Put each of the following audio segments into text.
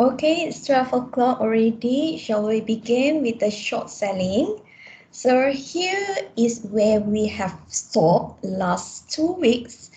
Okay, it's 12 o'clock already. Shall we begin with the short selling? So here is where we have stopped last 2 weeks.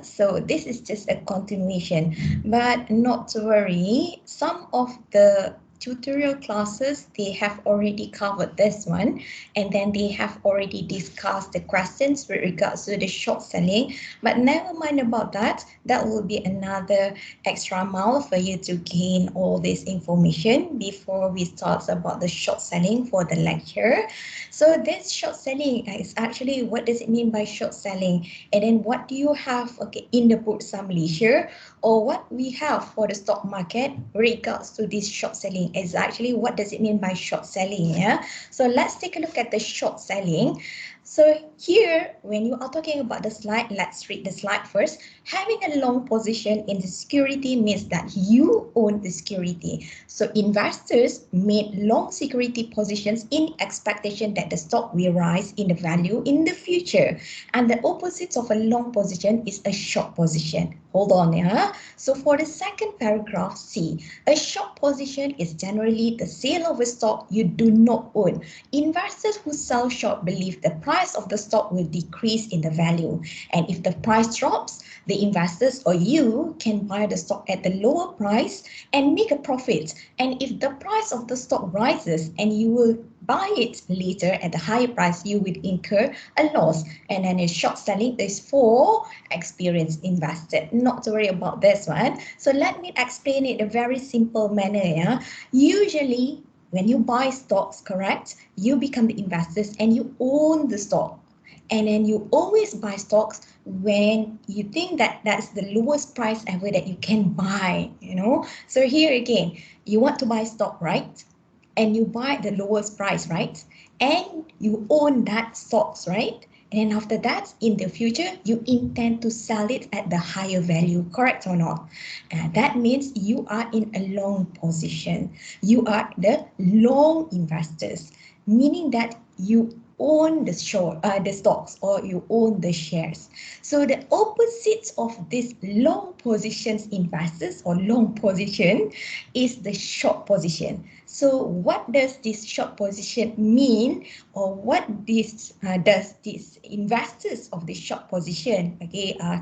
So this is just a continuation, but not to worry. Some of the tutorial classes, they have already covered this one, and then they have already discussed the questions with regards to the short selling. But never mind about that. That will be another extra mile for you to gain all this information before we start about the short selling for the lecture. So this short selling is actually, what does it mean by short selling? And then what do you have in the Bursa Malaysia, or what we have for the stock market regards to this short selling is actually what does it mean by short selling? Yeah. So let's take a look at the short selling. So here, when you are talking about the slide, let's read the slide first. Having a long position in the security means that you own the security. So investors made long security positions in expectation that the stock will rise in the value in the future. And the opposite of a long position is a short position. Hold on, yeah. So for the second paragraph, C, a short position is generally the sale of a stock you do not own. Investors who sell short believe the price of the stock will decrease in the value. And if the price drops, the investors or you can buy the stock at the lower price and make a profit. And if the price of the stock rises and you will buy it later at the higher price, you will incur a loss. And then a short selling is for experienced investor. Not to worry about this one. So let me explain it in a very simple manner. Yeah? Usually, when you buy stocks, correct, you become the investors and you own the stock. And then you always buy stocks when you think that that's the lowest price ever that you can buy, you know. So here again, you want to buy stock, right? And you buy the lowest price, right? And you own that stocks, right? And then after that, in the future, you intend to sell it at the higher value, correct or not? That means you are in a long position. You are the long investors, meaning that you own the stocks, or you own the shares. So the opposite of this long positions investors or long position is the short position. So what does this short position mean, or what does these investors of the short position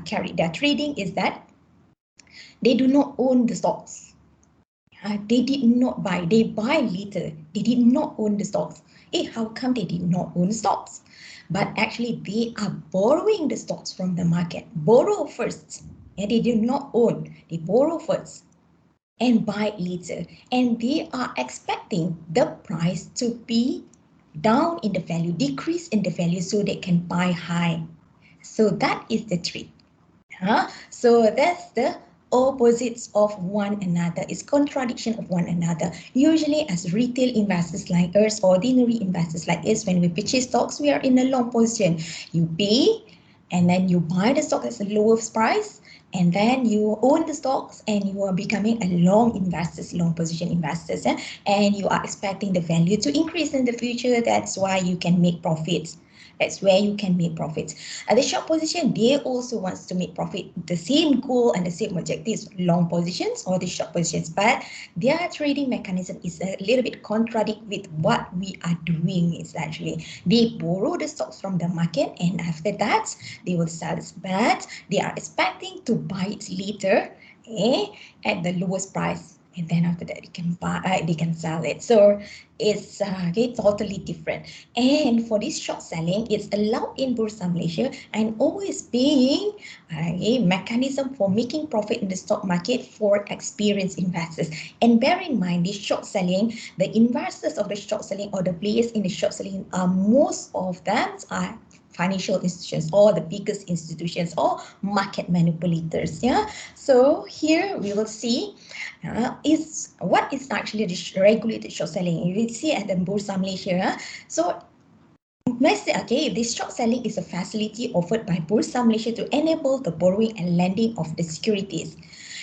carry their trading is that they do not own the stocks. They did not buy. They buy later. They did not own the stocks. How come they did not own stocks? But actually, they are borrowing the stocks from the market. Borrow first. And they did not own. They borrow first and buy later. And they are expecting the price to be down in the value, decrease in the value, so they can buy high. So that is the trick. So that's the opposites of one another. It's contradiction of one another. Usually as retail investors like us, ordinary investors like us, when we purchase stocks, we are in a long position. You pay and then you buy the stock at the lowest price, and then you own the stocks and you are becoming a long investors, long position investors, and you are expecting the value to increase in the future. That's why you can make profits. That's where you can make profits. At the short position, they also wants to make profit. The same goal and the same objectives, long positions or the short positions, but their trading mechanism is a little bit contradict with what we are doing. Is actually they borrow the stocks from the market, and after that they will sell it, but they are expecting to buy it later at the lowest price. And then after that, they can sell it. So it's totally different. And for this short selling, it's allowed in Bursa Malaysia and always being a mechanism for making profit in the stock market for experienced investors. And bear in mind, this short selling, the investors of the short selling or the players in the short selling are most of them are financial institutions or the biggest institutions or market manipulators. Yeah. So here we will see is what is actually the regulated short selling. You will see at the Bursa Malaysia. So let's say, this short selling is a facility offered by Bursa Malaysia to enable the borrowing and lending of the securities.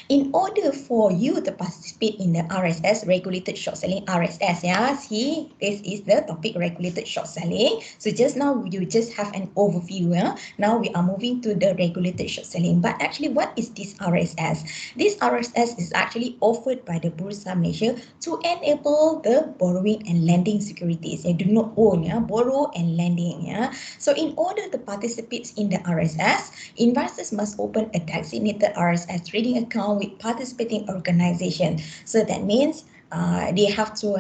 In order for you to participate in the RSS, regulated short selling RSS, yeah, see, this is the topic, regulated short selling. So just now you just have an overview. Yeah? Now we are moving to the regulated short selling. But actually, what is this RSS? This RSS is actually offered by the Bursa Malaysia to enable the borrowing and lending securities. They do not own, yeah, borrow and lending. Yeah. So in order to participate in the RSS, investors must open a designated RSS trading account with participating organization. So that means they have to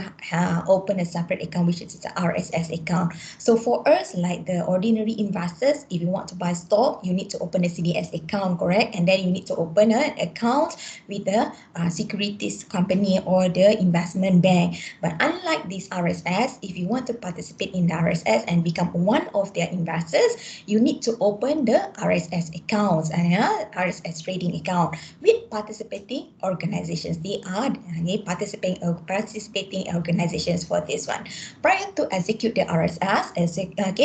open a separate account, which is the RSS account. So for us, like the ordinary investors, if you want to buy stock, you need to open a CDS account, correct? And then you need to open an account with the securities company or the investment bank. But unlike this RSS, if you want to participate in the RSS and become one of their investors, you need to open the RSS accounts, RSS trading account with participating organizations. They are participating organizations for this one. Prior to execute the RSS,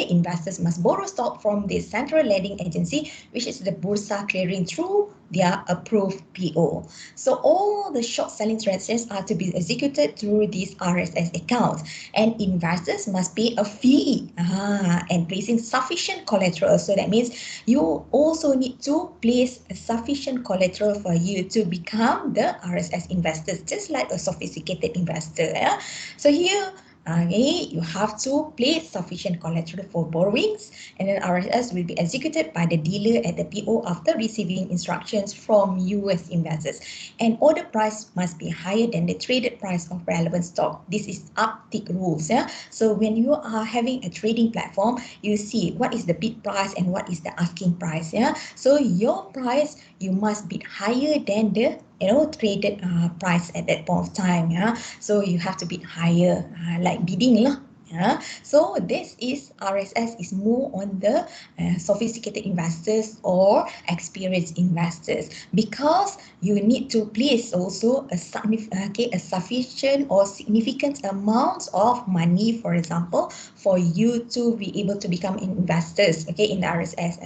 investors must borrow stock from the central lending agency, which is the Bursa clearing through their approved PO. So all the short selling transactions are to be executed through these RSS accounts, and investors must pay a fee and placing sufficient collateral. So that means you also need to place a sufficient collateral for you to become the RSS investors, just like a sophisticated investor. Yeah? So here, you have to place sufficient collateral for borrowings, and then RSS will be executed by the dealer at the PO after receiving instructions from US investors. And order price must be higher than the traded price of relevant stock. This is uptick rules. Yeah. So when you are having a trading platform, you see what is the bid price and what is the asking price. Yeah. So your price, you must bid higher than the traded price at that point of time. Yeah. So you have to bid higher, like bidding lah. Yeah. So this is RSS is more on the sophisticated investors or experienced investors, because you need to place also a sufficient or significant amount of money, for example, for you to be able to become investors, in the RSS.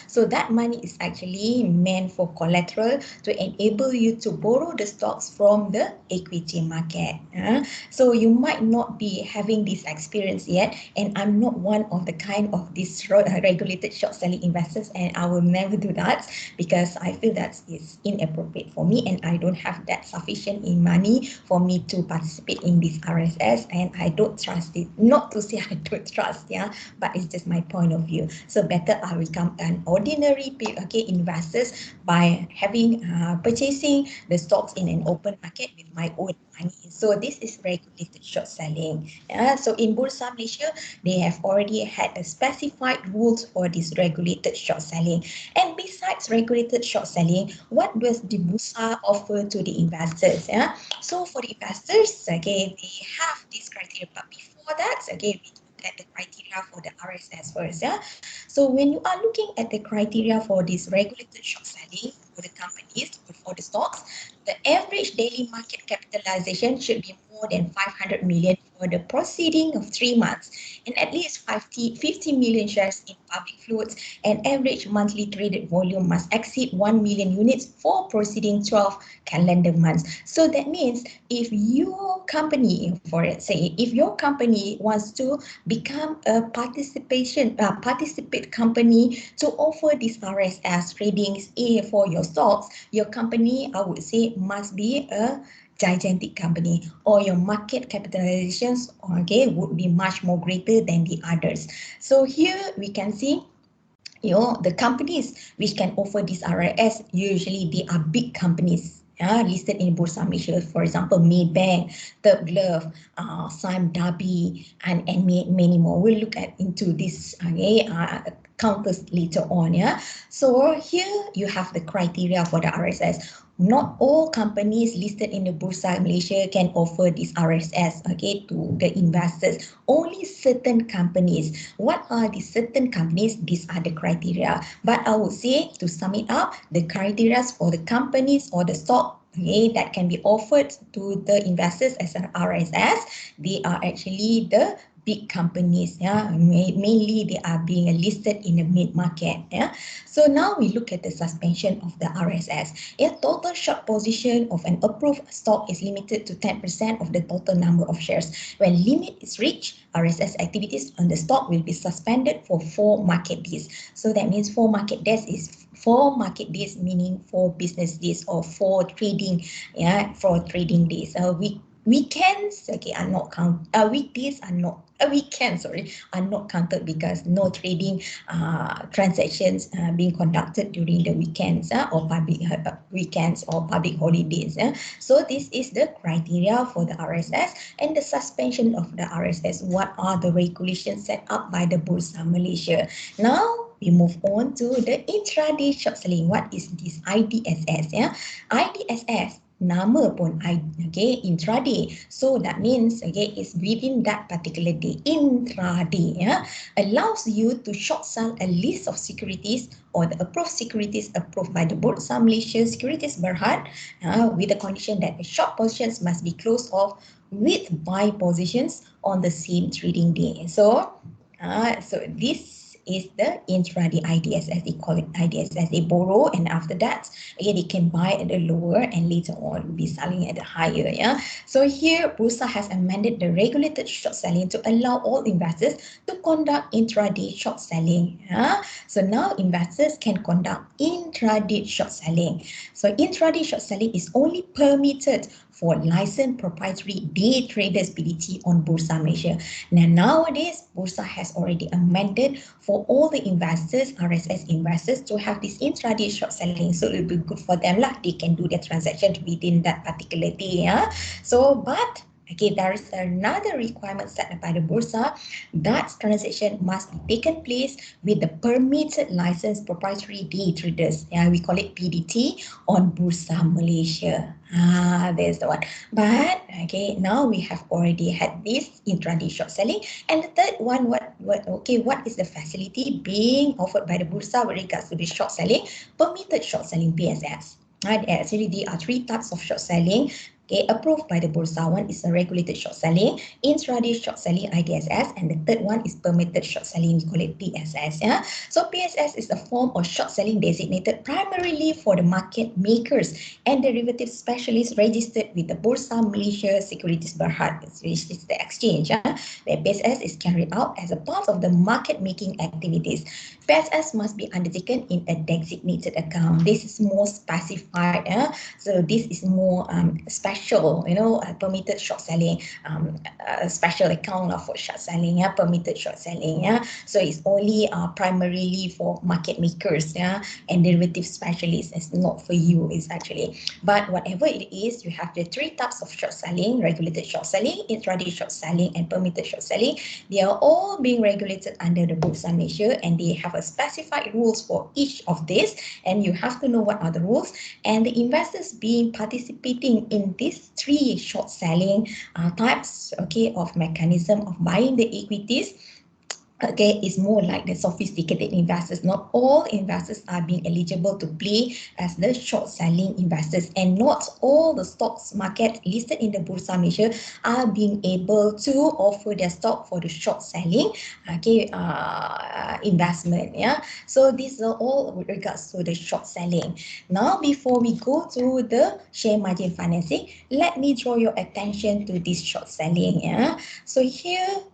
So that money is actually meant for collateral to enable you to borrow the stocks from the equity market. So you might not be having this experience yet, and I'm not one of the kind of these regulated short selling investors, and I will never do that because I feel that is inappropriate for me, and I don't have that sufficient in money for me to participate in this RSS, and I don't trust it. Not to say I don't trust, but it's just my point of view. So better I become an ordinary investors by having purchasing the stocks in an open market with my own money. So this is regulated short selling. So in Bursa Malaysia, they have already had a specified rules for this regulated short selling. And besides regulated short selling, what does the Bursa offer to the investors? So for the investors, they have this criteria. But before that, we look at the criteria for the RSS first. So when you are looking at the criteria for this regulated short selling for the companies or for the stocks, the average daily market capitalization should be more than 500 million for the preceding of 3 months, and at least 50 million shares in public floats, and average monthly traded volume must exceed 1 million units for preceding 12 calendar months. So that means if your company, if your company wants to become a participate company to offer this RSS tradings for your stocks, your company, I would say, must be a gigantic company, or your market capitalizations would be much more greater than the others. So here we can see the companies which can offer this RSS, usually they are big companies listed in Bursa Malaysia. For example, Maybank, Third Glove, Sime Darby, and many more. We'll look into this counters later on. So here you have the criteria for the RSS. Not all companies listed in the Bursa Malaysia can offer this RSS to the investors. Only certain companies. What are the certain companies? These are the criteria. But I would say, to sum it up, the criteria for the companies or the stock that can be offered to the investors as an RSS, they are actually the big companies. Yeah, mainly they are being listed in the mid market. Yeah, so now we look at the suspension of the RSS. A total short position of an approved stock is limited to 10% of the total number of shares. When limit is reached, RSS activities on the stock will be suspended for 4 market days. So that means 4 market days is 4 market days, meaning 4 business days or 4 trading, yeah, 4 trading days. Weekends, okay, are not count. Weekdays are not. Weekends, sorry, are not counted because no trading transactions being conducted during the weekends or public weekends or public holidays. So this is the criteria for the RSS and the suspension of the RSS. What are the regulations set up by the Bursa Malaysia? Now we move on to the intraday short selling. What is this IDSS? Yeah, IDSS. Nama pun okay, intraday. So that means okay, it's within that particular day. Intraday, yeah, allows you to short sell a list of securities or the approved securities approved by the Bursa Malaysia Securities Berhad, with the condition that the short positions must be closed off with buy positions on the same trading day. So this is the intraday IDSS. They call it IDSS. They borrow and after that, again, they can buy at the lower and later on be selling at the higher. Yeah. So here, Bursa has amended the regulated short selling to allow all investors to conduct intraday short selling. Yeah. So now investors can conduct intraday short selling. So intraday short selling is only permitted for licensed proprietary day traders PDT on Bursa Malaysia. Now nowadays, Bursa has already amended for all the investors, RSS investors, to have this intraday short selling. So it will be good for them lah. They can do their transactions within that particular day. Yeah. So, but okay, there is another requirement set by the Bursa that transaction must be taken place with the permitted licensed proprietary day traders. Yeah, we call it PDT on Bursa Malaysia. There's the one. But okay, now we have already had this intraday short selling. And the third one, what is the facility being offered by the Bursa with regards to the short selling? Permitted short selling, PSS. Actually, there are 3 types of short selling. Okay, approved by the Bursa. One is a regulated short selling, intraday short selling IDSS, and the third one is permitted short selling. We call it PSS. Yeah. So PSS is a form of short selling designated primarily for the market makers and derivative specialists registered with the Bursa Malaysia Securities Berhad, which is the exchange. Where PSS is carried out as a part of the market making activities. PSS must be undertaken in a designated account. This is more specified. So this is more special, permitted short selling, special account for short selling, permitted short selling. So it's only primarily for market makers, and derivative specialists. It's not for you, it's actually. But whatever it is, you have the 3 types of short selling: regulated short selling, intraday short selling, and permitted short selling. They are all being regulated under the Bursa Malaysia, and they have a specified rules for each of this, and you have to know what are the rules. And the investors being participating in these 3 short selling types, okay, of mechanism of buying the equities, okay, is more like the sophisticated investors. Not all investors are being eligible to play as the short selling investors, and not all the stocks market listed in the Bursa Malaysia are being able to offer their stock for the short selling, okay, investment. Yeah. So these are all with regards to the short selling. Now, before we go to the share margin financing, let me draw your attention to this short selling. Yeah. So here,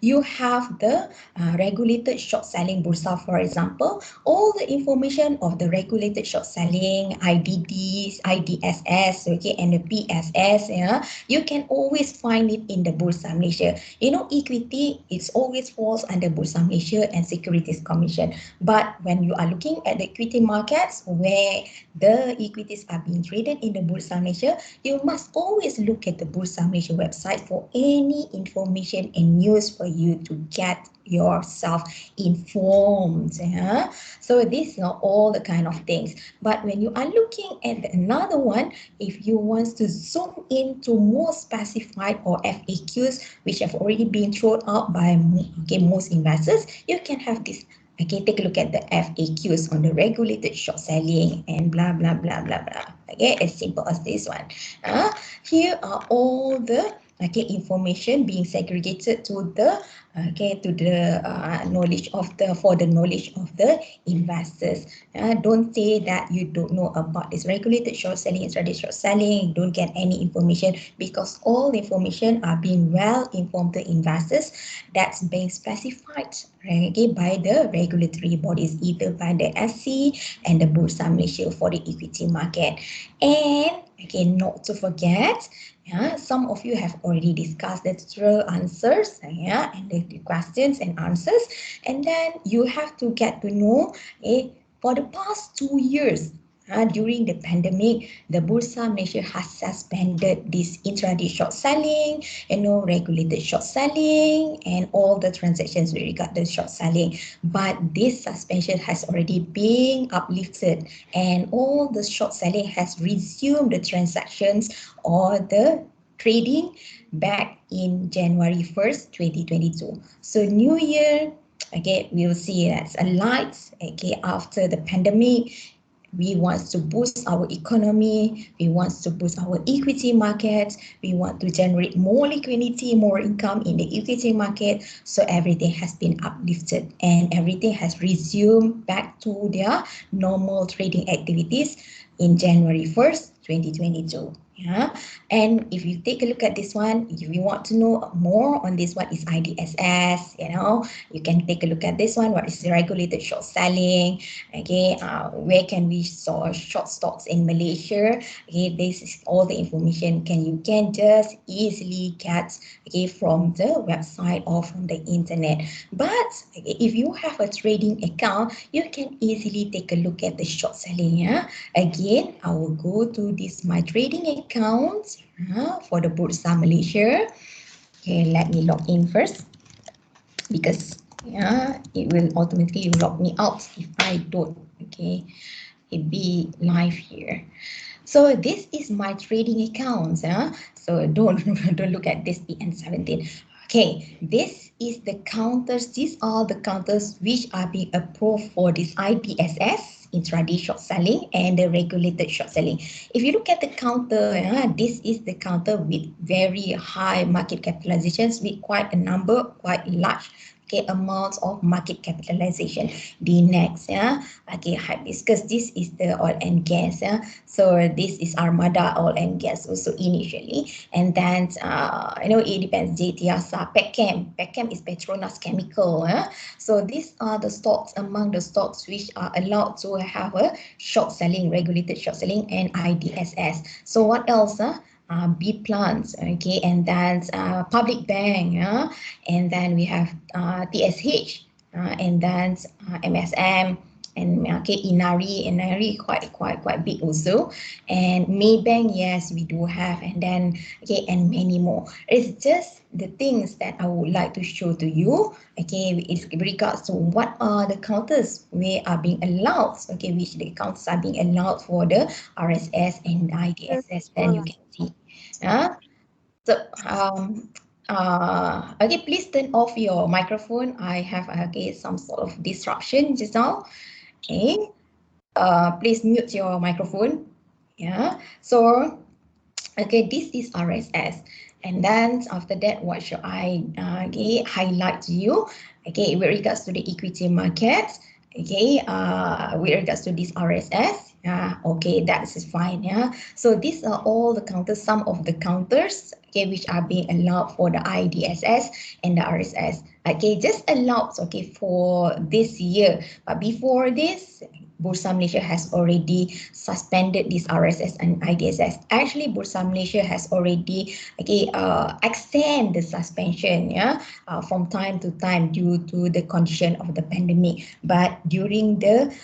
you have the regulated short selling Bursa, for example. All the information of the regulated short selling, IDDs, IDSS, okay, and the PSS, you can always find it in the Bursa Malaysia. Equity, it's always falls under Bursa Malaysia and Securities Commission. But when you are looking at the equity markets where the equities are being traded in the Bursa Malaysia, you must always look at the Bursa Malaysia website for any information and news for you to get yourself informed. So these are all the kind of things. But when you are looking at another one, if you want to zoom into more specified or FAQs, which have already been thrown out by most investors, you can have this. Okay, take a look at the FAQs on the regulated short selling and blah, blah, blah, blah, blah. Okay, as simple as this one. Here are all the information being segregated to the knowledge of the knowledge of the investors. Don't say that you don't know about this regulated short selling, intraday short selling. Don't get any information, because all information are being well informed to investors. That's being specified, okay, by the regulatory bodies, either by the SC and the Bursa Malaysia for the equity market. And again, not to forget, some of you have already discussed the tutorial answers, and the questions and answers, and then you have to get to know, for the past 2 years, during the pandemic, the Bursa Malaysia has suspended this intraday short selling, regulated short selling, and all the transactions with regard to short selling. But this suspension has already been uplifted, and all the short selling has resumed the transactions or the trading back in January 1st, 2022. So new year, okay, we'll see that's a light, okay, after the pandemic. We want to boost our economy, we want to boost our equity market, we want to generate more liquidity, more income in the equity market. So everything has been uplifted and everything has resumed back to their normal trading activities in January 1st, 2022. And if you take a look at this one, if you want to know more on this, what is IDSS, you can take a look at this one. What is regulated short selling? Okay, where can we source short stocks in Malaysia? Okay, this is all the information you can just easily get, okay, from the website or from the internet. But if you have a trading account, you can easily take a look at the short selling. Again, I will go to this my trading account for the Bursa Malaysia. Okay, let me log in first, because it will automatically log me out if I don't, okay, be live here. So this is my trading account. So don't look at this PN17. Okay, this is the counters. These are the counters which are being approved for this IDSS, intraday short selling, and the regulated short selling. If you look at the counter, this is the counter with very high market capitalizations, with quite a number, quite large, okay, amounts of market capitalization. The next, okay, Hibiscus, this is the oil and gas. So this is Armada Oil and Gas also initially, and then it depends. JTIASA, Petchem is Petronas Chemical. So these are the stocks among the stocks which are allowed to have a short selling, regulated short selling, and IDSS. So what else? B plants, okay, and then public bank, and then we have TSH, and then MSM, and okay, Inari quite big also, and Maybank, yes, we do have, and then okay, and many more. It's just the things that I would like to show to you, okay, in regards to what are the counters we are being allowed, okay, which the counters are being allowed for the RSS and IDSS, then you can see. So okay, please turn off your microphone. I have some sort of disruption just now. Okay, please mute your microphone. So okay, this is RSS, and then after that, what should I highlight to you? Okay, with regards to the equity market, okay, with regards to this RSS, okay, that is fine. So these are all the counters, some of the counters, okay, which are being allowed for the IDSS and the RSS. Okay, just allowed, okay, for this year, but before this, Bursa Malaysia has already suspended this RSS and IDSS. Actually, Bursa Malaysia has already extend the suspension from time to time due to the condition of the pandemic. But during the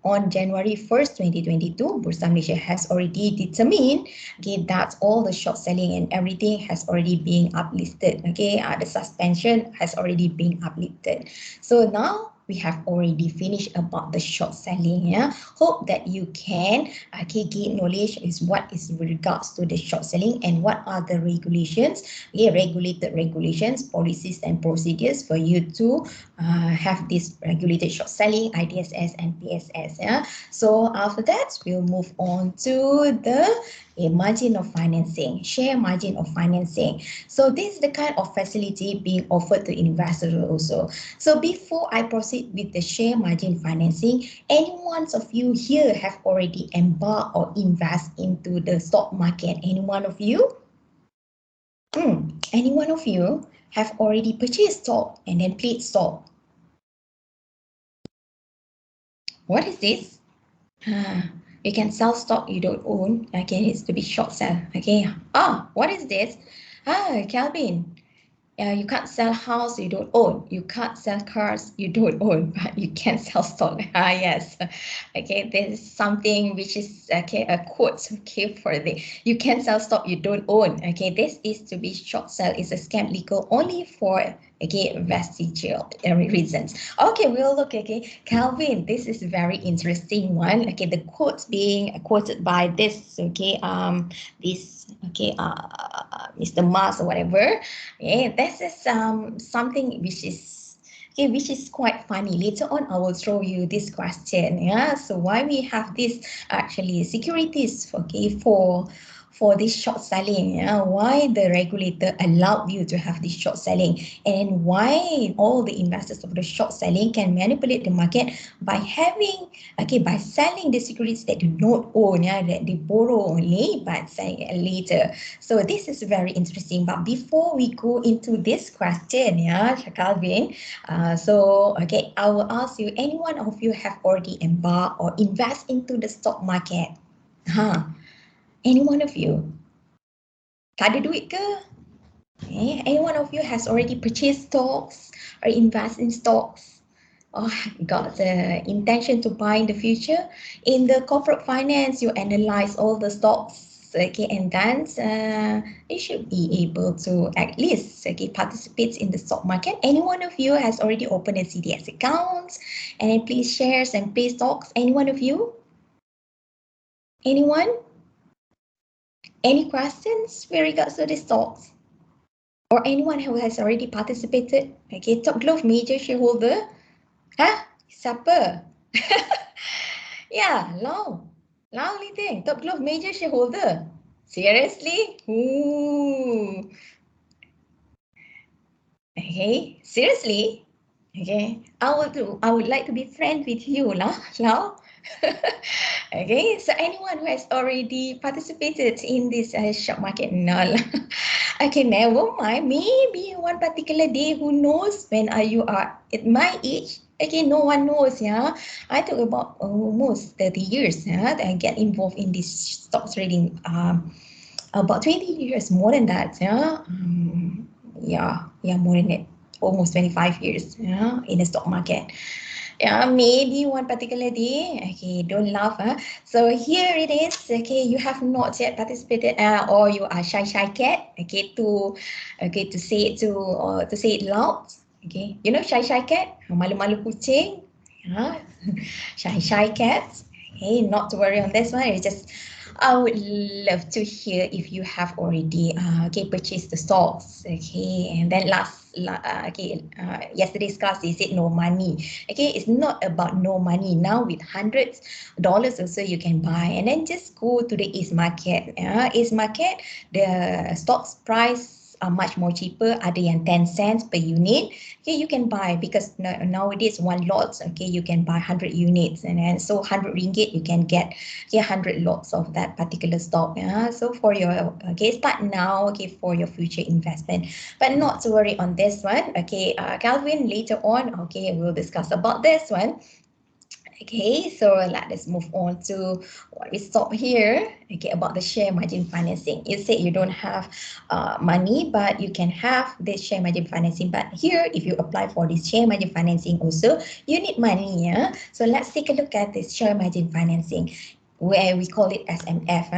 on January 1st, 2022, Bursa Malaysia has already determined, okay, that all the short selling and everything has already been uplisted. Okay, the suspension has already been uplifted. So now we have already finished about the short selling. Hope that you can gain knowledge is what is with regards to the short selling and what are the regulations, regulated regulations, policies and procedures for you to have this regulated short selling, IDSS and PSS. So after that, we'll move on to the a margin of financing, share margin of financing. So this is the kind of facility being offered to investors also. So before I proceed with the share margin financing, any one of you here have already embarked or invest into the stock market? Any one of you? Any one of you have already purchased stock and then played stock? What is this? You can sell stock you don't own. Okay, it's to be short sell. Okay. What is this? Calvin. You can't sell house you don't own. You can't sell cars you don't own, but you can sell stock. Yes. Okay, this is something which is okay a quote. Okay, for the you can sell stock you don't own. Okay, this is to be short sell. Is a scam legal only for vestigial reasons. Okay, we'll look. Okay, Calvin, this is very interesting one. Okay, the quote being quoted by this. Okay, this. Okay, Mr. Mars or whatever. Yeah, this is something which is quite funny. Later on, I will show you this question. Yeah, so why we have this actually securities for this short selling? Yeah, why the regulator allowed you to have this short selling, and why all the investors of the short selling can manipulate the market by by selling the securities that do not own, yeah, that they borrow only but selling it later. So this is very interesting. But before we go into this question, yeah, Calvin, I will ask you, any one of you have already embarked or invest into the stock market? Any one of you? Tak ada duit ke? Any one of you has already purchased stocks or invest in stocks? Or got the intention to buy in the future? In the corporate finance, you analyze all the stocks, okay, and then you should be able to at least participate in the stock market. Any one of you has already opened a CDS account and then please shares and play stocks? Any one of you? Anyone? Any questions with regards to the stocks? Or anyone who has already participated? Okay, Top Glove major shareholder. Siapa? Yeah, Long Li Ting, Top Glove major shareholder. Seriously? Ooh. Okay, seriously? Okay, I would like to be friends with you, Lau. Okay, so anyone who has already participated in this stock market? No. Okay, never mind. Maybe one particular day, who knows, when you are at my age. Okay, no one knows, yeah. I took about almost 30 years, yeah, that I get involved in this stock trading. About 20 years, more than that, yeah. More than it. Almost 25 years, yeah, in the stock market. Yeah, maybe one particular day. Okay, don't laugh. So here it is. Okay, you have not yet participated, or you are shy cat. Okay, to say it to say it loud. Okay, you know shy cat, malu kucing. Yeah, shy cat. Okay, not to worry on this one. It's just I would love to hear if you have already purchased the stocks. Okay, and then yesterday's class they said no money. Okay, it's not about no money. Now with $100 also you can buy, and then just go to the Ace Market. Ace Market, the stocks price are much more cheaper. Ada yang 10 cents per unit. Okay, you can buy because nowadays one lot, okay, you can buy 100 units, and then so 100 ringgit you can get 100 lots of that particular stock. So for your start now, okay, for your future investment, but not to worry on this one. Okay, Calvin, later on, okay, we'll discuss about this one. Okay, so let us move on to what we stop here. Okay, about the share margin financing. You said you don't have money, but you can have this share margin financing. But here, if you apply for this share margin financing also, you need money. Yeah. So let's take a look at this share margin financing, where we call it SMF.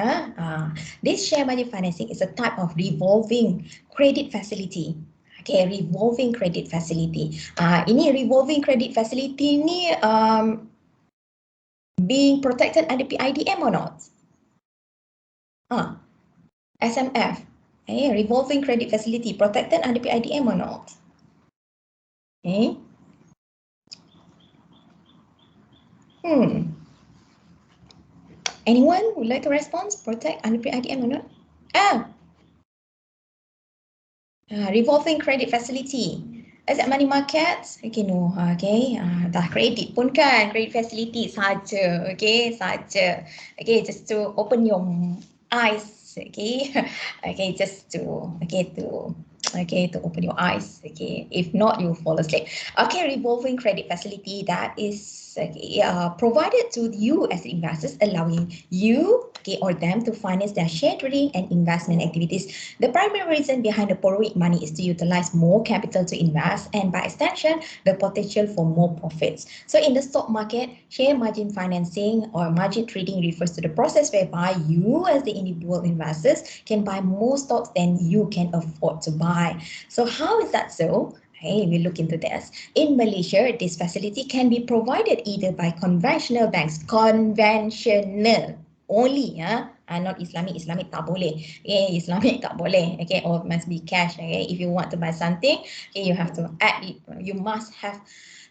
This share margin financing is a type of revolving credit facility. Okay, revolving credit facility. Ini revolving credit facility ni being protected under PIDM or not? SMF, revolving credit facility, protected under PIDM or not? Anyone would like to respond? Protect, underpay IDM or not? Revolving credit facility. Asset money market, okay, no, okay, dah kredit pun kan, credit facility saja, okay, saja, okay, just to open your eyes, okay, okay, just to, okay, to open your eyes, okay, if not, you fall asleep. Okay, revolving credit facility, that is, okay, provided to you as investors, allowing you, okay, or them to finance their share trading and investment activities. The primary reason behind the borrowing money is to utilize more capital to invest and by extension, the potential for more profits. So in the stock market, share margin financing or margin trading refers to the process whereby you as the individual investors can buy more stocks than you can afford to buy. So how is that so? Hey, we look into this. In Malaysia, this facility can be provided either by conventional banks, conventional only, not Islamic. Islamic tak boleh. Okay, Islamic tak boleh. Okay, or must be cash. Okay, if you want to buy something, okay, you have to add it. You must have,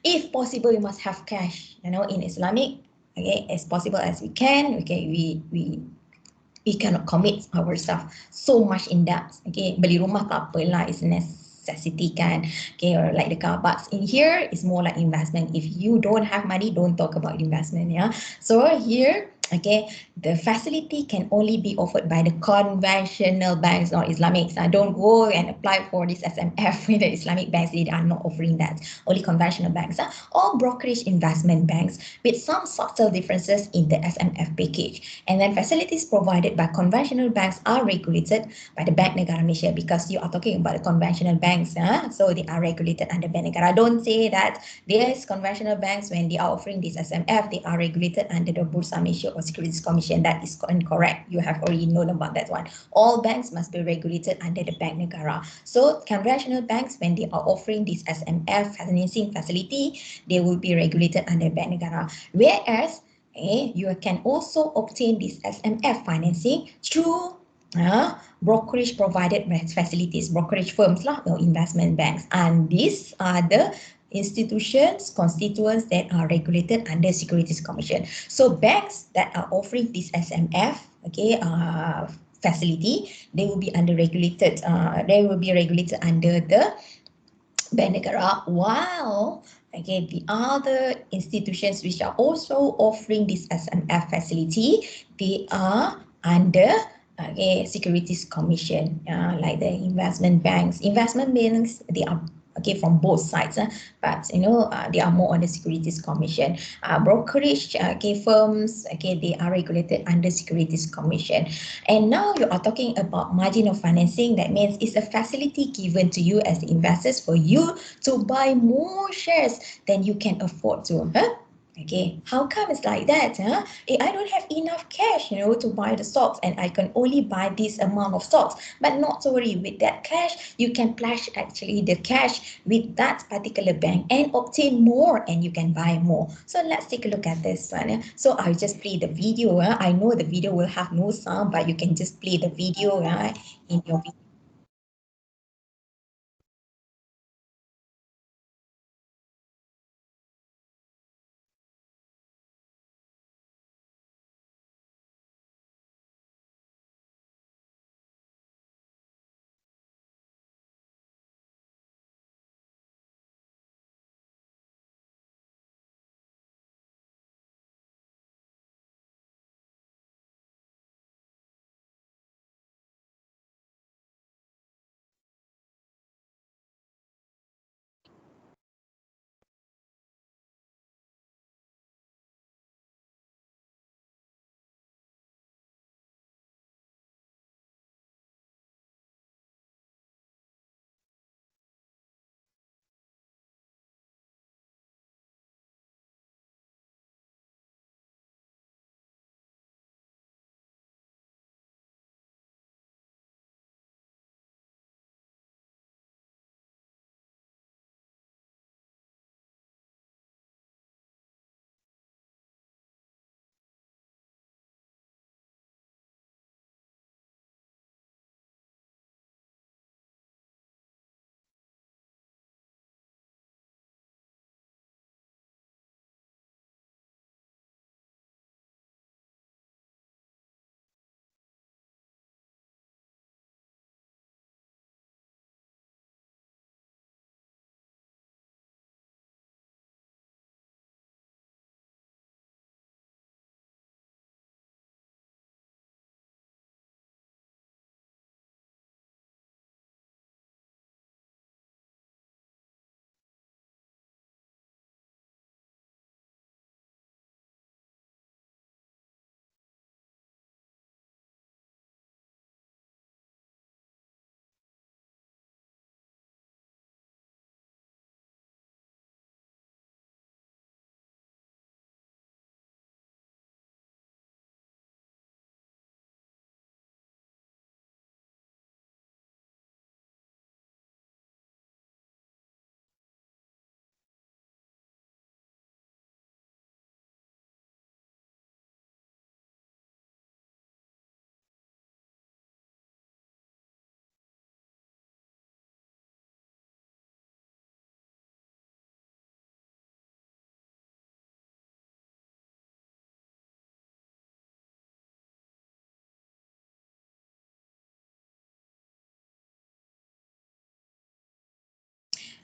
if possible, you must have cash. You know, in Islamic, okay, as possible as we can. Okay, we cannot commit ourselves so much in debt. Okay, beli rumah tak apalah, it's a necessity kan. Okay, or like the car parks in here is more like investment. If you don't have money, don't talk about investment. Yeah. So here, okay, the facility can only be offered by the conventional banks, not Islamics. Don't go and apply for this SMF with the Islamic banks. They are not offering that. Only conventional banks or brokerage investment banks with some subtle differences in the SMF package. And then facilities provided by conventional banks are regulated by the Bank Negara Malaysia, because you are talking about the conventional banks. So they are regulated under Bank Negara. Don't say that there's conventional banks when they are offering this SMF, they are regulated under the Bursa Malaysia or Securities Commission. That is incorrect. You have already known about that one. All banks must be regulated under the Bank Negara. So conventional banks, when they are offering this SMF financing facility, they will be regulated under Bank Negara. Whereas you can also obtain this SMF financing through brokerage provided facilities, brokerage firms lah, or investment banks. And these are the institutions, constituents that are regulated under Securities Commission. So banks that are offering this SMF, okay, facility, they will be under regulated. They will be regulated under the Bank Negara, while okay, the other institutions which are also offering this SMF facility, they are under Securities Commission, like the investment banks. Investment banks, they are okay from both sides, but they are more on the Securities Commission. Brokerage firms, okay, they are regulated under Securities Commission. And now you are talking about margin of financing. That means it's a facility given to you as the investors for you to buy more shares than you can afford to. Okay, how come it's like that? I don't have enough cash, to buy the stocks, and I can only buy this amount of stocks. But not to worry, with that cash, you can pledge actually the cash with that particular bank and obtain more, and you can buy more. So let's take a look at this one. So I'll just play the video. I know the video will have no sound, but you can just play the video in your video.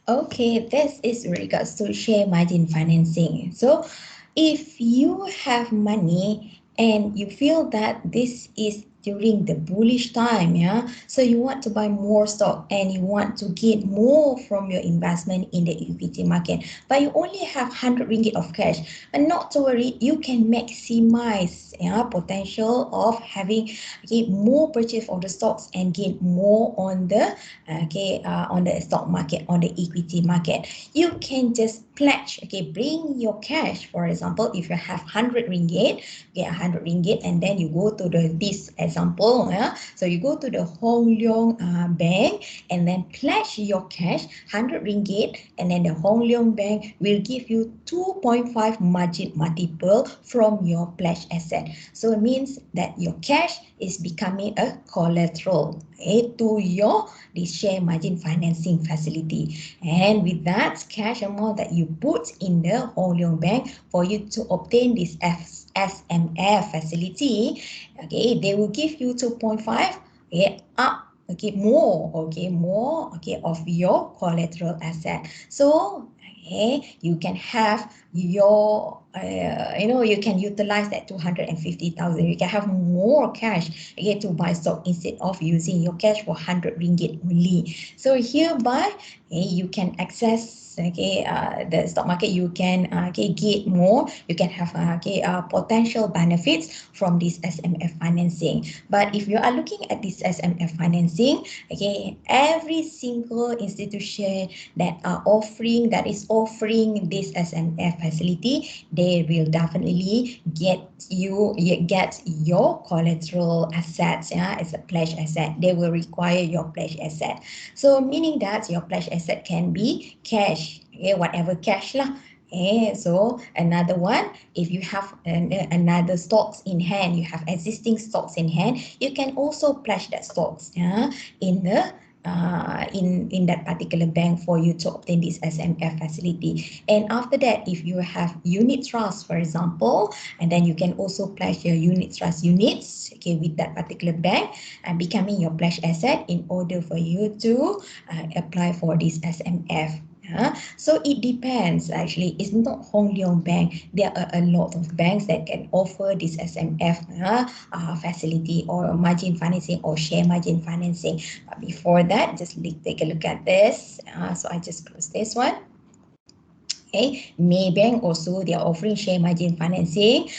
Okay, this is regards to share margin financing. So if you have money and you feel that this is during the bullish time, yeah, so you want to buy more stock and you want to get more from your investment in the equity market, but you only have 100 ringgit of cash, and not to worry, you can maximize, yeah, potential of having, okay, more purchase of the stocks and get more on the, on the stock market, on the equity market. You can just pledge, okay, bring your cash. For example, if you have 100 ringgit, okay, 100 ringgit, and then you go to this example, yeah, so you go to the Hong Leong Bank and then pledge your cash 100 ringgit, and then the Hong Leong Bank will give you 2.5 margin multiple from your pledge asset. So it means that your cash is becoming a collateral, okay, to your this share margin financing facility. And with that cash amount that you put in the Hong Leong Bank for you to obtain this SMF facility, okay, they will give you 2.5, okay, up, okay, more, okay, of your collateral asset. So, okay, you can have your, you can utilize that 250,000. You can have more cash, okay, to buy stock instead of using your cash for 100 ringgit only. So hereby, okay, you can access, okay, the stock market. You can, okay, get more. You can have, potential benefits from this SMF financing. But if you are looking at this SMF financing, okay, every single institution that is offering this SMF facility, they will definitely get your collateral assets, yeah, as a pledge asset. They will require your pledge asset. So meaning that your pledge asset can be cash, okay, whatever cash lah. Okay, so another one, if you have another stocks in hand, you have existing stocks in hand, you can also pledge that stocks, yeah, in the in that particular bank for you to obtain this SMF facility. And after that, if you have unit trust, for example, and then you can also pledge your unit trust units, okay, with that particular bank and becoming your pledge asset in order for you to apply for this SMF. So it depends. Actually, it's not Hong Leong Bank. There are a lot of banks that can offer this SMF facility or margin financing or share margin financing. But before that, just take a look at this. So I just close this one. Okay, Maybank also, they are offering share margin financing.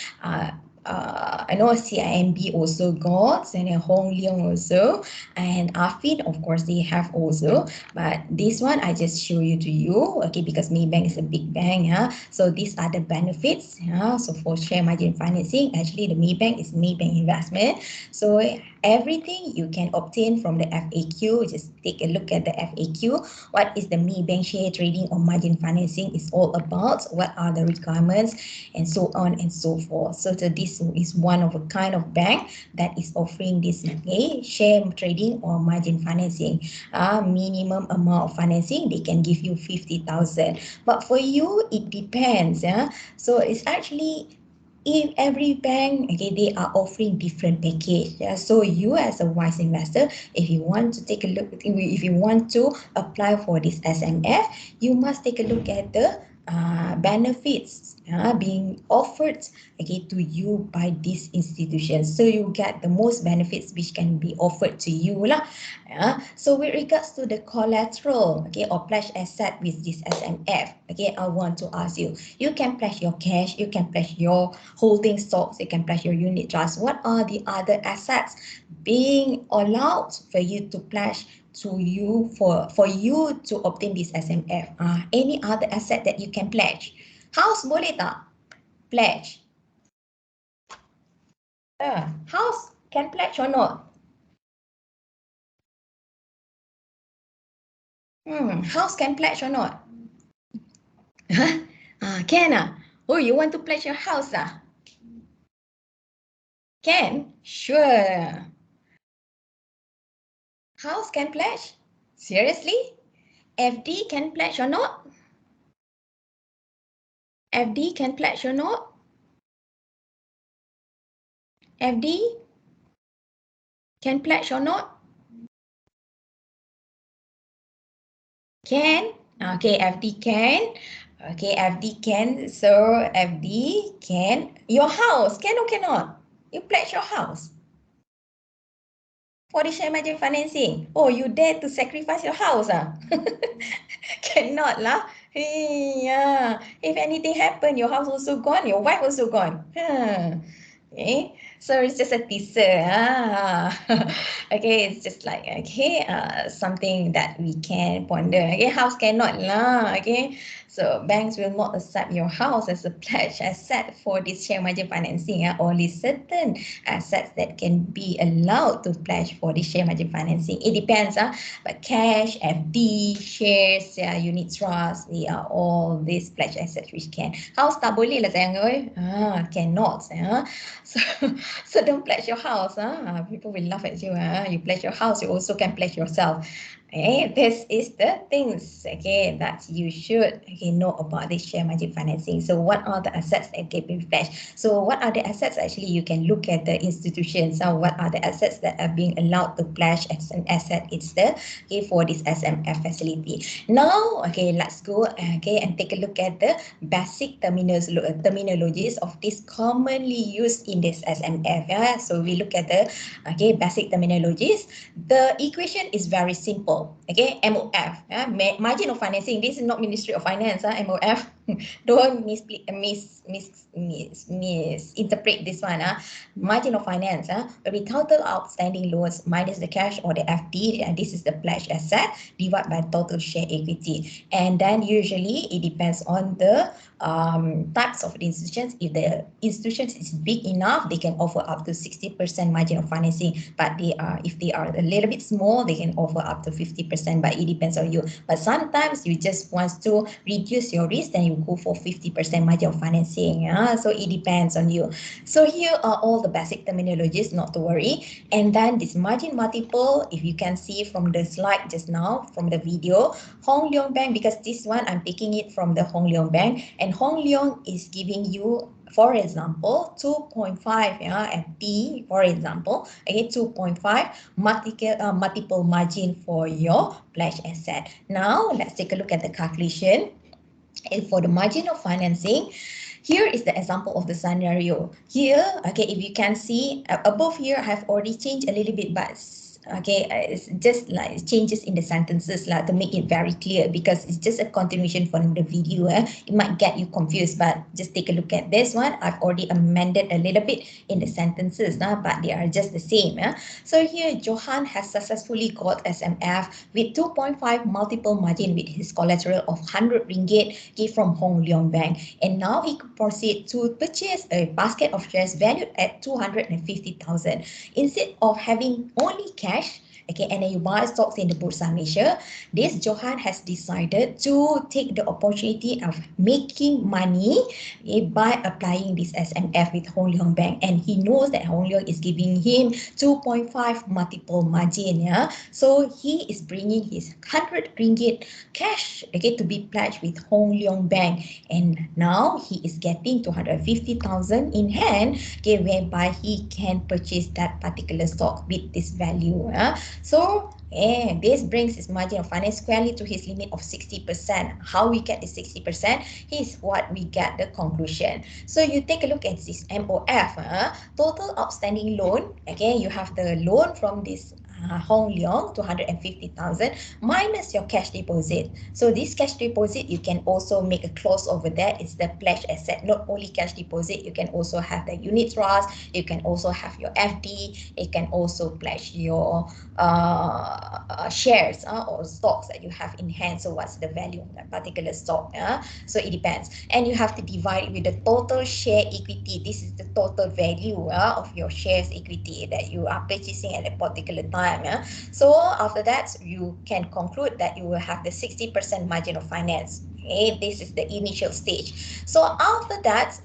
I know CIMB also got, and then Hong Leong also, and Affin, of course, they have also. But this one I just show you to you, okay, because Maybank is a big bank, yeah. So these are the benefits, yeah. So for share margin financing, actually the Maybank is Maybank Investment. So everything you can obtain from the FAQ. Just take a look at the FAQ. What is the Maybank share trading or margin financing is all about? What are the requirements, and so on and so forth. So this is one of a kind of bank that is offering this, okay, share trading or margin financing. Minimum amount of financing, they can give you 50,000. But for you, it depends. Yeah. So it's actually, in every bank, okay, they are offering different package. Yeah. So you as a wise investor, if you want to take a look, if you want to apply for this SMF, you must take a look at the benefits being offered, okay, to you by this institution. So you get the most benefits which can be offered to you lah. So with regards to the collateral, okay, or pledge asset with this SMF, okay, I want to ask you, you can pledge your cash, you can pledge your holding stocks, you can pledge your unit trust. What are the other assets being allowed for you to pledge to you for you to obtain this SMF? Any other asset that you can pledge? House boleh tak pledge? House can pledge or not? House can pledge or not? Can ah? Oh, you want to pledge your house ah? Can? Sure. House can pledge? Seriously? FD can pledge or not? FD can pledge or not? FD can pledge or not? Can? Okay, FD can. Okay, FD can. So FD can. Your house can or cannot? You pledge your house for the share margin financing. Oh, you dare to sacrifice your house, ah? Cannot lah. Hey, yeah. If anything happen, your house also gone, your wife also gone. Huh. Okay, so it's just a teaser. Okay, it's just like, okay, something that we can ponder. Okay, house cannot lah. Okay, so banks will not accept your house as a pledge asset for this share margin financing. Only certain assets that can be allowed to pledge for this share margin financing. It depends. But cash, FD, shares, unit trust, they are all these pledge assets which can. House tak boleh lah sayang oi. Cannot. So, so don't pledge your house. People will laugh at you. You pledge your house, you also can pledge yourself. Okay, this is the things, okay, that you should, okay, know about this share margin financing. So what are the assets that can be pledged? So what are the assets? Actually, you can look at the institutions. What are the assets that are being allowed to pledge as an asset? It's the, okay, for this SMF facility. Now, okay, let's go, okay, and take a look at the basic terminologies of this commonly used in this SMF. So we look at the, okay, basic terminologies. The equation is very simple. Okay, MOF, margin of financing. This is not Ministry of Finance. MOF. Don't misinterpret this one. Margin of finance will be total outstanding loans minus the cash or the FD, and this is the pledged asset, divided by total share equity. And then usually it depends on the types of the institutions. If the institution is big enough, they can offer up to 60% margin of financing. But if they are a little bit small, they can offer up to 50%. But it depends on you. But sometimes you just want to reduce your risk, then you go for 50% margin of financing. So it depends on you. So here are all the basic terminologies, not to worry. And then this margin multiple, if you can see from the slide just now, from the video, Hong Leong Bank, because this one I'm taking it from the Hong Leong Bank, and Hong Leong is giving you, for example, 2.5 FD, for example, okay, 2.5 multiple margin for your pledge asset. Now, let's take a look at the calculation. And for the margin of financing, here is the example of the scenario. Here, okay, if you can see above here, I have already changed a little bit, but okay, it's just like changes in the sentences to make it very clear, because it's just a continuation from the video. It might get you confused, but just take a look at this one. I've already amended a little bit in the sentences, but they are just the same. So here, Johan has successfully got SMF with 2.5 multiple margin with his collateral of 100 ringgit from Hong Leong Bank. And now he could proceed to purchase a basket of shares valued at 250,000. Instead of having only cash, okay, and then you buy stocks in the Bursa Malaysia, this Johan has decided to take the opportunity of making money by applying this SMF with Hong Leong Bank. And he knows that Hong Leong is giving him 2.5 multiple margin. So he is bringing his 100 ringgit cash, okay, to be pledged with Hong Leong Bank. And now he is getting 250,000 in hand, okay, whereby he can purchase that particular stock with this value. So this brings his margin of finance squarely to his limit of 60%. How we get the 60%? Here's what we get the conclusion. So you take a look at this MOF, total outstanding loan. Okay, you have the loan from this Hong Leong, 250,000 minus your cash deposit. So this cash deposit, you can also make a clause over there. It's the pledge asset. Not only cash deposit, you can also have the unit trust. You can also have your FD. You can also pledge your shares or stocks that you have in hand. So what's the value of that particular stock? So it depends. And you have to divide it with the total share equity. This is the total value of your shares equity that you are purchasing at a particular time. So after that, you can conclude that you will have the 60% margin of finance. Okay, this is the initial stage. So after that,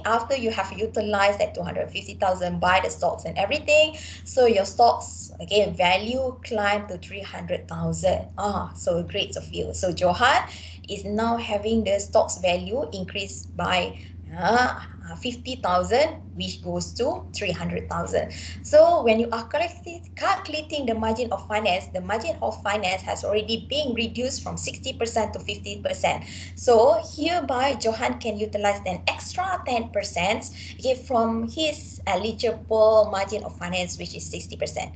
after you have utilized that 250,000, buy the stocks and everything, so your stocks, value climbed to 300,000. So great of you. So Johan is now having the stocks value increased by 50,000 which goes to 300,000. So when you are calculating the margin of finance, the margin of finance has already been reduced from 60% to 50%. So hereby Johan can utilize an extra 10% from his eligible margin of finance, which is 60%,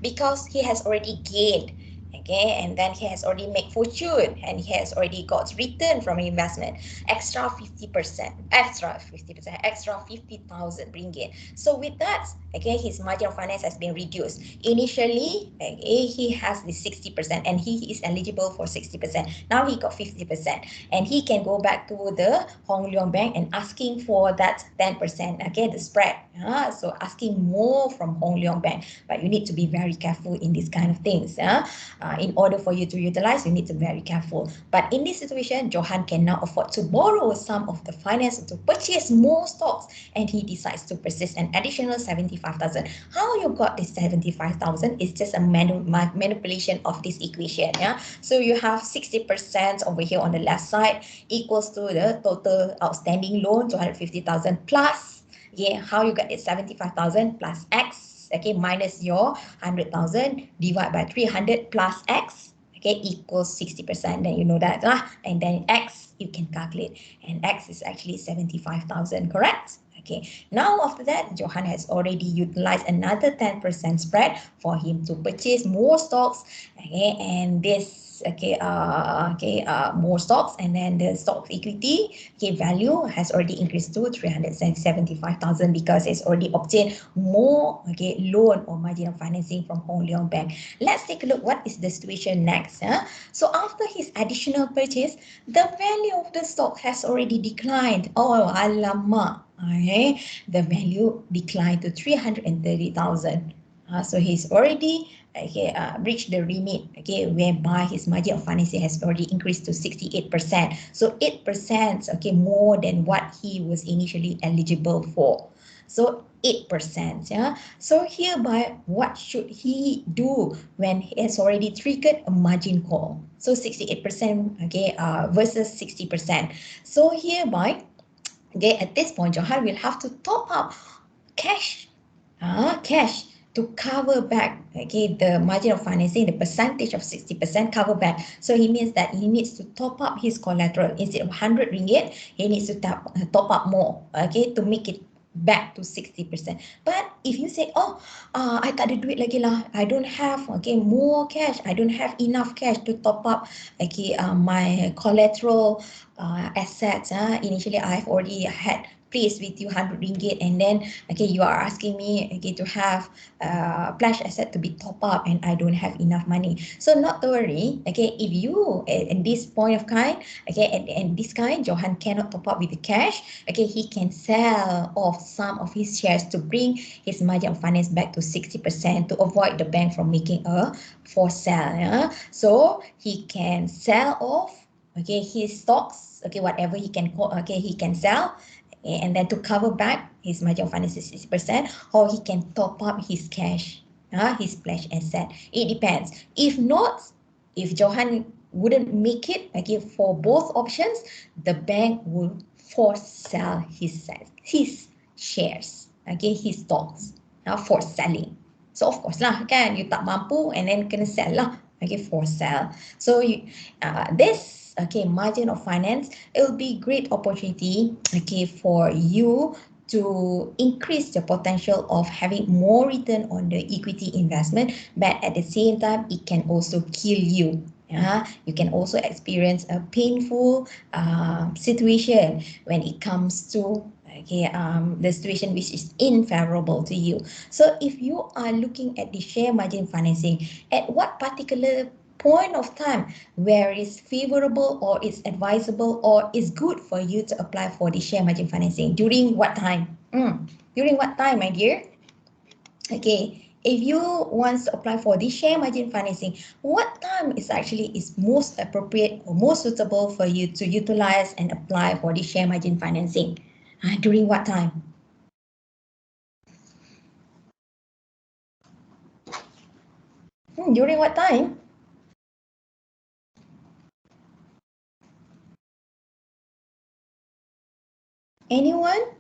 because he has already gained. Okay, and then he has already made fortune and he has already got return from investment, extra 50%, extra 50,000 ringgit. So with that, okay, his margin of finance has been reduced. Initially, okay, he has the 60% and he is eligible for 60%. Now he got 50% and he can go back to the Hong Leong Bank and asking for that 10%, okay, the spread. So asking more from Hong Leong Bank, but you need to be very careful in these kind of things. In order for you to utilize, you need to be very careful. But in this situation, Johan can now afford to borrow some of the finance to purchase more stocks, and he decides to purchase an additional 75,000. How you got this 75,000 is just a manipulation of this equation. So you have 60% over here on the left side equals to the total outstanding loan, 250,000 plus. How you get this 75,000 plus X, okay, minus your 100,000 divided by 300 plus X, okay, equals 60%. Then you know that, and then X you can calculate, and X is actually 75,000, correct? Okay, now after that, Johan has already utilized another 10% spread for him to purchase more stocks, okay, and this more stocks, and then the stock equity value has already increased to 375,000 because it's already obtained more loan or margin of financing from Hong Leong Bank. Let's take a look what is the situation next. So after his additional purchase, the value of the stock has already declined. Oh, alamak. Okay, the value declined to 330,000. So he's already reached the limit, whereby his margin of financing has already increased to 68%. So 8%, more than what he was initially eligible for. So 8%. So hereby, what should he do when he has already triggered a margin call? So 68%, versus 60%. So hereby, at this point, Johan will have to top up cash to cover back the margin of financing, the percentage of 60% cover back. So he means that he needs to top up his collateral. Instead of 100 ringgit, he needs to top up more, to make it back to 60%. But if you say, I tak ada duit lagi lah, I don't have more cash, I don't have enough cash to top up my collateral assets. Initially I've already had placed with you 100 ringgit, and then you are asking me to have pledge asset to be top up, and I don't have enough money. So not to worry, if you in this point of kind, and this kind Johan cannot top up with the cash, he can sell off some of his shares to bring his margin of finance back to 60% to avoid the bank from making a forced sell. So he can sell off his stocks, whatever he can he can sell, and then to cover back his margin of finance is 60%, or he can top up his cash, his pledge asset. It depends. If not, if Johan wouldn't make it for both options, the bank will force sell his shares, his stocks, for selling. So of course lah, you tak mampu and then kena sell lah, for sell. So this margin of finance, it will be great opportunity for you to increase the potential of having more return on the equity investment, but at the same time it can also kill you. You can also experience a painful situation when it comes to the situation which is unfavorable to you. So if you are looking at the share margin financing, at what particular point of time where it's favorable or it's advisable or it's good for you to apply for the share margin financing? During what time? During what time, my dear? If you want to apply for the share margin financing, what time is most appropriate or most suitable for you to utilize and apply for the share margin financing? During what time? During what time? Anyone?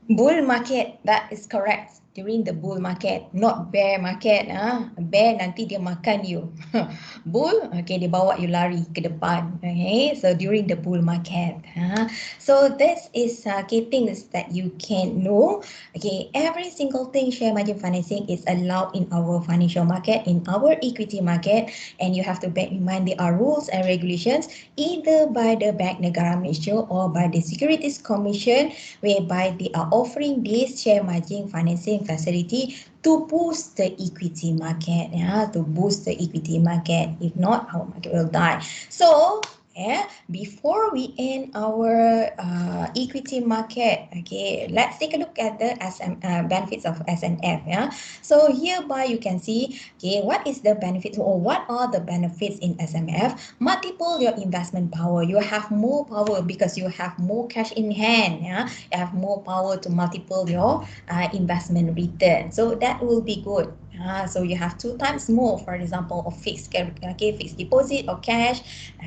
Bull market, that is correct. During the bull market, not bear market. Bear nanti dia makan you. Bull, okay, dia bawa you lari ke depan. Okay, so during the bull market. So this is okay, things that you can know. Okay, every single thing share margin financing is allowed in our financial market, in our equity market, and you have to bear in mind there are rules and regulations either by the Bank Negara Malaysia or by the Securities Commission, whereby they are offering this share margin financing facility to boost the equity market, to boost the equity market. If not, our market will die. So, before we end our equity market, okay, let's take a look at the benefits of SMF. So hereby you can see, okay, what is the benefits or what are the benefits in SMF? Multiple your investment power. You have more power because you have more cash in hand. You have more power to multiple your investment return. So that will be good. So you have 2 times more, for example, of fixed deposit or cash.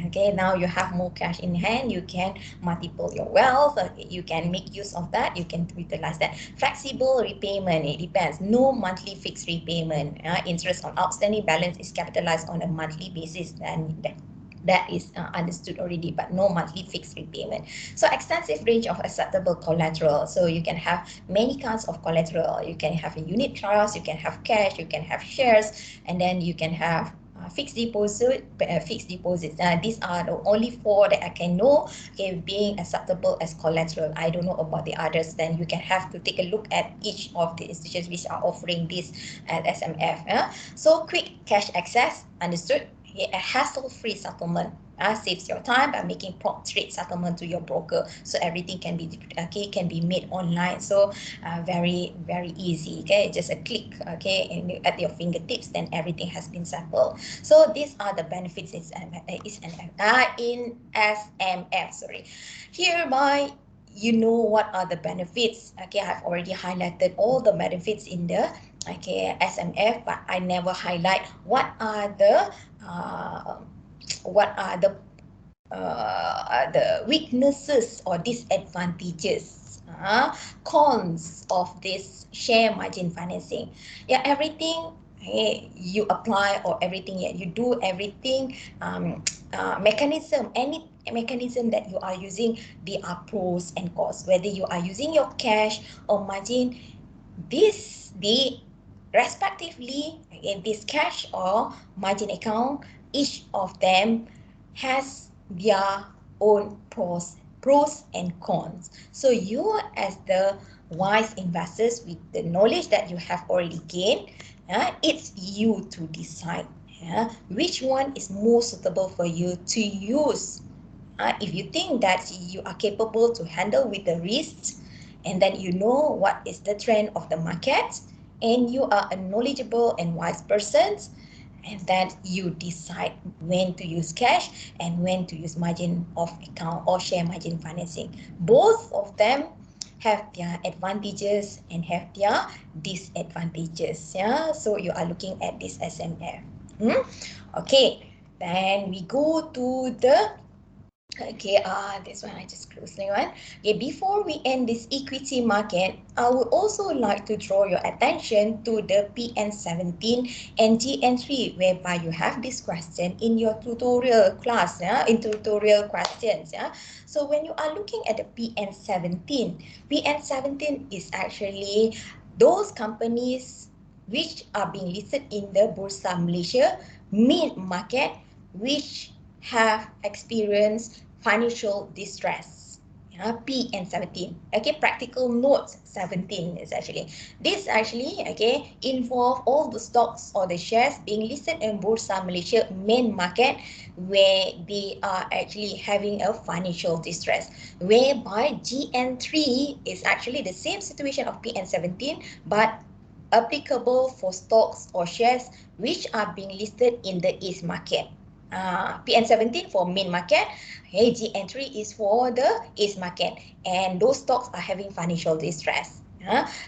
Okay, now you have more cash in hand. You can multiple your wealth. Okay, you can make use of that. You can utilize that. Flexible repayment. It depends. No monthly fixed repayment. Interest on outstanding balance is capitalized on a monthly basis, and that is understood already, but no monthly fixed repayment. So extensive range of acceptable collateral. So you can have many kinds of collateral. You can have a unit trust, you can have cash, you can have shares, and then you can have fixed deposit, fixed deposits. These are the only 4 that I can know, okay, being acceptable as collateral. I don't know about the others. Then you can have to take a look at each of the institutions which are offering this at SMF. So quick cash access, understood. A hassle-free settlement saves your time by making prompt straight settlement to your broker, so everything can be made online. So very easy. Okay, just a click. Okay, and at your fingertips, then everything has been settled. So these are the benefits in SMF. Sorry, hereby you know what are the benefits. Okay, I've already highlighted all the benefits in the SMF, but I never highlight what are the weaknesses or disadvantages, cons of this share margin financing. Yeah, everything you apply or everything you do, everything any mechanism that you are using, there are pros and cons. Whether you are using your cash or margin, the respectively in this cash or margin account, each of them has their own pros and cons. So you, as the wise investors with the knowledge that you have already gained, it's you to decide which one is more suitable for you to use. If you think that you are capable to handle with the risks, and then you know what is the trend of the market, and you are a knowledgeable and wise person, and then you decide when to use cash and when to use margin of account or share margin financing. Both of them have their advantages and have their disadvantages. So you are looking at this SMF. Okay, then we go to the this one I just closed the one. Okay, before we end this equity market, I would also like to draw your attention to the PN17 and GN3, whereby you have this question in your tutorial class, in tutorial questions. So when you are looking at the PN17 is actually those companies which are being listed in the Bursa Malaysia mid market, which have experienced financial distress. PN17. Okay, practical note 17 is actually. This actually involve all the stocks or the shares being listed in Bursa Malaysia main market, where they are actually having a financial distress. Whereby GN3 is actually the same situation of PN17, but applicable for stocks or shares which are being listed in the East market. PN17 for main market, GN3 is for the East market, and those stocks are having financial distress.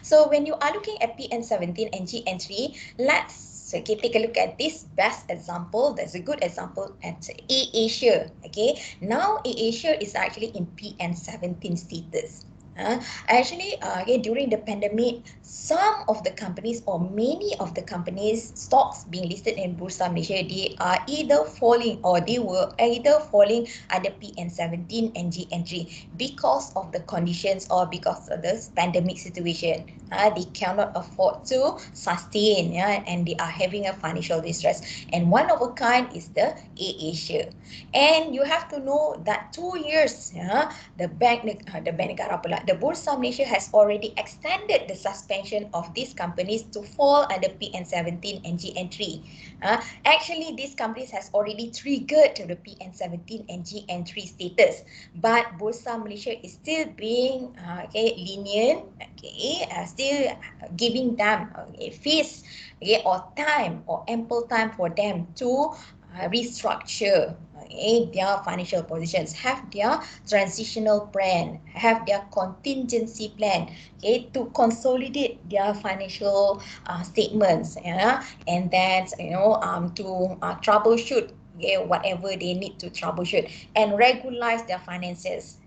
So when you are looking at PN17 and GN3, let's So okay, take a look at this best example. There's a good example at AirAsia. Okay, now AirAsia is actually in PN17 status. Okay, during the pandemic, some of the companies or many of the companies stocks being listed in Bursa Malaysia, they are either falling or they were either falling under PN17 and GN3 because of the conditions or because of the pandemic situation. They cannot afford to sustain, and they are having a financial distress. And one of a kind is the AirAsia. And you have to know that 2 years, the bank negara pula, the Bursa Malaysia has already extended the suspension of these companies to fall under PN17 and GN3. Actually, these companies has already triggered to the PN17 and GN3 status, but Bursa Malaysia is still being lenient, still giving them fees, or time or ample time for them to restructure their financial positions, have their transitional plan, have their contingency plan, to consolidate their financial statements, and then to troubleshoot whatever they need to troubleshoot and regularize their finances.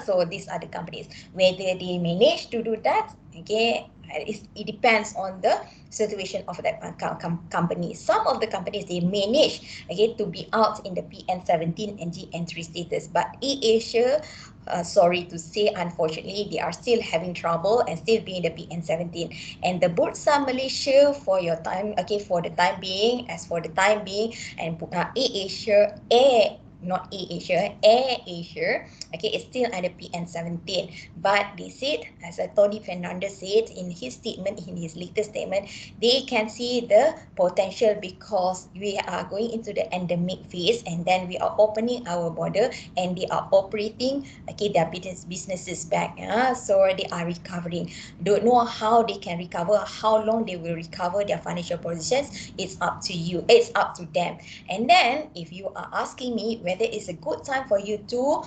So these are the companies. Whether they manage to do that, it depends on the situation of that company. Some of the companies, they manage to be out in the PN17 and GN3 status, but AirAsia, sorry to say, unfortunately, they are still having trouble and still being the PN17. And the Bursa Malaysia, for the time being, and AirAsia, AirAsia, is still under PN17. But they said, as Tony Fernandez said in his statement, in his latest statement, they can see the potential because we are going into the endemic phase, and then we are opening our border and they are operating their businesses back. So they are recovering. Don't know how they can recover, how long they will recover their financial positions. It's up to you. It's up to them. And then if you are asking me whether it's a good time for you to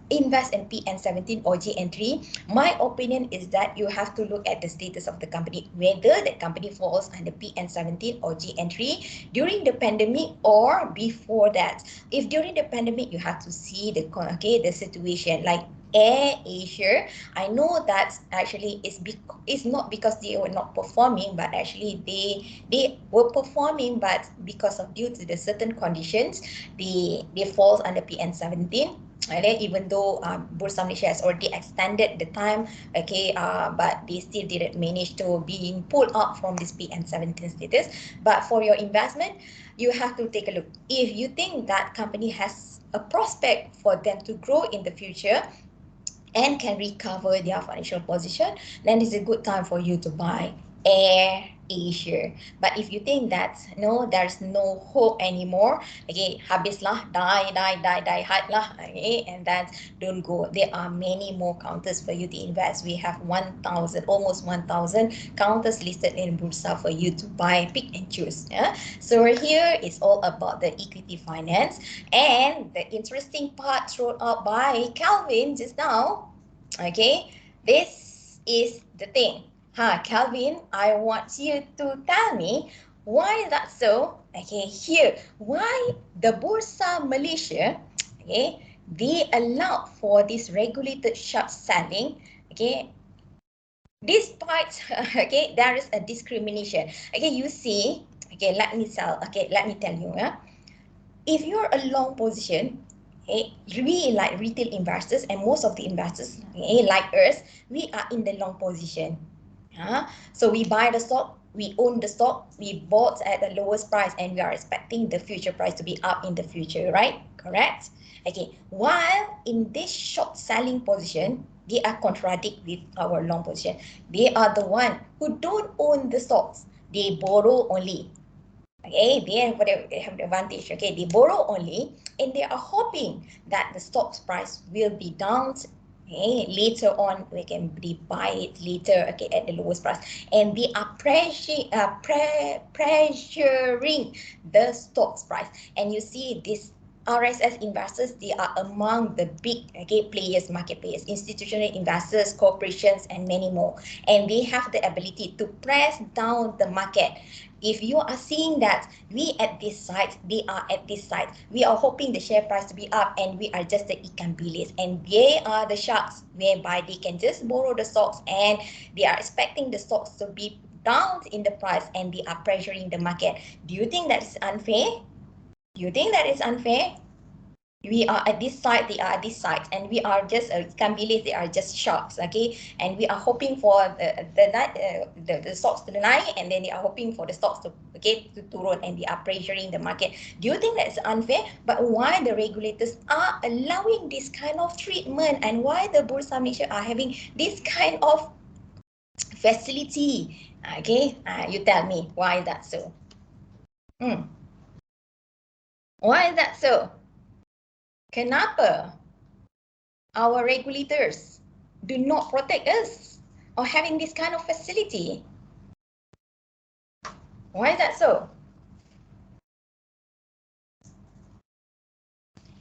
invest in PN17 or GN3, my opinion is that you have to look at the status of the company, whether the company falls under PN17 or GN3 during the pandemic or before that. If during the pandemic, you have to see the situation, like AirAsia. I know that actually it's not because they were not performing, but actually they were performing, but because of due to the certain conditions, they falls under PN17. Even though Bursa Malaysia has already extended the time, but they still didn't manage to being pulled out from this PN17 status. But for your investment, you have to take a look. If you think that company has a prospect for them to grow in the future and can recover their financial position, then it's a good time for you to buy AirAsia. But if you think that no, there's no hope anymore, habislah, die hard lah, and that don't go. There are many more counters for you to invest. We have almost 1,000 counters listed in Bursa for you to buy, pick and choose. So here is all about the equity finance, and the interesting part thrown out by Calvin just now. This is the thing. Calvin, I want you to tell me why is that so? Here, why the Bursa Malaysia, they allow for this regulated short selling, despite, there is a discrimination. You see, let me tell you, if you're a long position, we like retail investors, and most of the investors, like us, we are in the long position. So we buy the stock, we own the stock, we bought at the lowest price, and we are expecting the future price to be up in the future, right? Correct? While in this short selling position, they are contradict with our long position. They are the one who don't own the stocks. They borrow only. They have the advantage. They borrow only, and they are hoping that the stock price will be down. Later on, we can buy it later, at the lowest price, and they are pressuring the stock price. And you see this RSS investors, they are among the big players, market players, institutional investors, corporations, and many more. And they have the ability to press down the market. If you are seeing that we at this side, they are at this side, we are hoping the share price to be up, and we are just the ikan bilis, and they are the sharks, whereby they can just borrow the stocks and they are expecting the stocks to be down in the price, and they are pressuring the market. Do you think that is unfair? Do you think that is unfair? We are at this side, they are at this side, and we are just ikan bilis, they are just sharks, okay? And we are hoping for the stocks to naik, and then they are hoping for the stocks to turun, and they are pressuring the market. Do you think that's unfair? But why the regulators are allowing this kind of treatment, and why the Bursa Malaysia are having this kind of facility? Okay, you tell me, why is that so? Why is that so? Kenapa our regulators do not protect us or having this kind of facility? Why is that so?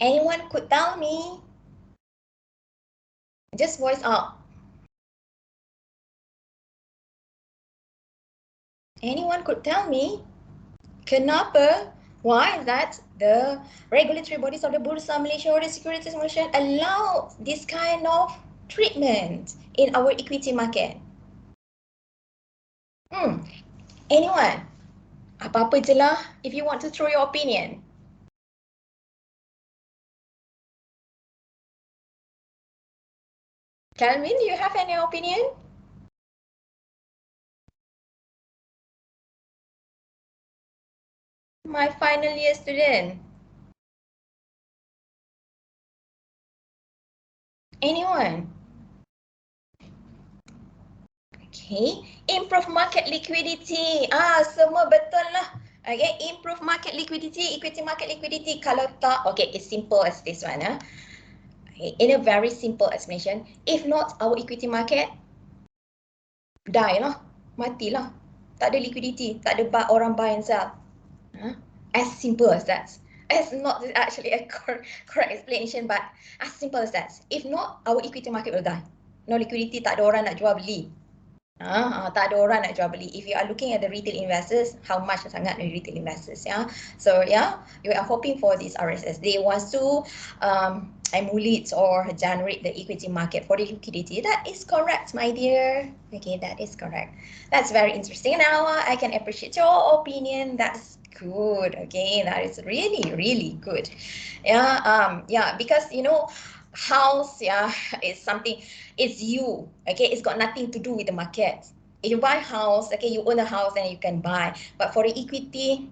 Anyone could tell me? Just voice out. Anyone could tell me? Kenapa? Why is that the regulatory bodies of the Bursa Malaysia or the Securities Malaysia allow this kind of treatment in our equity market? Anyone? Apa-apa je lah if you want to throw your opinion. Calvin, do you have any opinion? My final year student. Anyone? Okay, improve market liquidity. Semua betul lah. Okay, improve market liquidity, equity market liquidity. Kalau tak, okay, it's simple as this one. Okay, in a very simple explanation, if not, our equity market die lah, mati lah. Tak ada liquidity, tak ada orang buy and sell. As simple as that. It's not actually a correct explanation, but as simple as that. If not, our equity market will die. No liquidity, tak ada orang nak jual beli. Tak ada orang nak jual beli. If you are looking at the retail investors, how much sangat the retail investors, So you are hoping for this RSS. They want to emulate or generate the equity market for the liquidity. That is correct, my dear. Okay, that is correct. That's very interesting. Now I can appreciate your opinion. That's good. Okay, that is really, really good. Because house is something, it's you, okay, it's got nothing to do with the market. If you buy house, okay, you own a house and you can buy, but for the equity,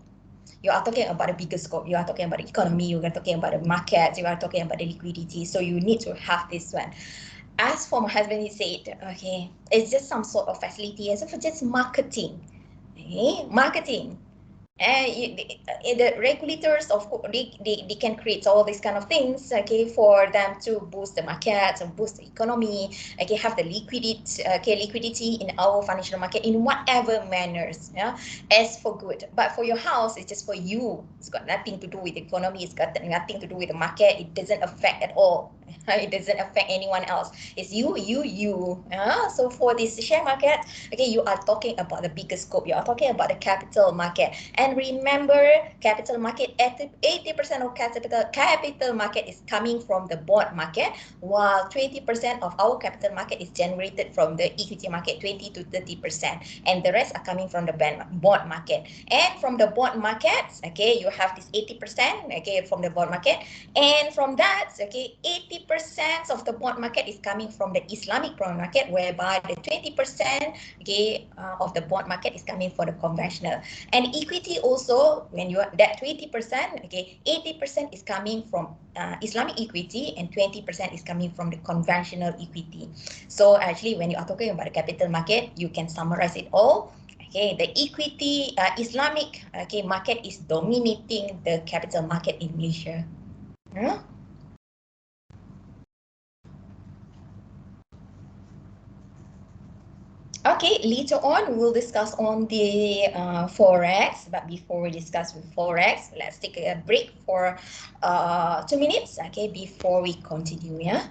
you are talking about a bigger scope, you are talking about the economy, you are talking about the market, you are talking about the liquidity, so you need to have this one. As for my husband, he said, okay, it's just some sort of facility, as if it's just marketing, okay, marketing. And the regulators, of course, they can create all these kind of things, okay, for them to boost the market and boost the economy, okay, have the liquidity in our financial market in whatever manners, as for good. But for your house, it's just for you. It's got nothing to do with the economy. It's got nothing to do with the market. It doesn't affect at all. It doesn't affect anyone else. It's you. So for this share market, okay, you are talking about the bigger scope. You are talking about the capital market. And remember, capital market, 80% of capital market is coming from the bond market, while 20% of our capital market is generated from the equity market, 20 to 30%, and the rest are coming from the bond market. And from the bond market, okay, you have this 80%, okay, from the bond market, and from that, okay, 80% of the bond market is coming from the Islamic bond market, whereby the 20%, okay, of the bond market is coming for the conventional. And equity also, when you are that 20%, okay, 80% is coming from Islamic equity and 20% is coming from the conventional equity. So actually, when you are talking about the capital market, you can summarize it all. Okay, the equity Islamic market is dominating the capital market in Malaysia. Okay, later on we'll discuss on the forex. But before we discuss with forex, let's take a break for 2 minutes. Okay, before we continue. Yeah.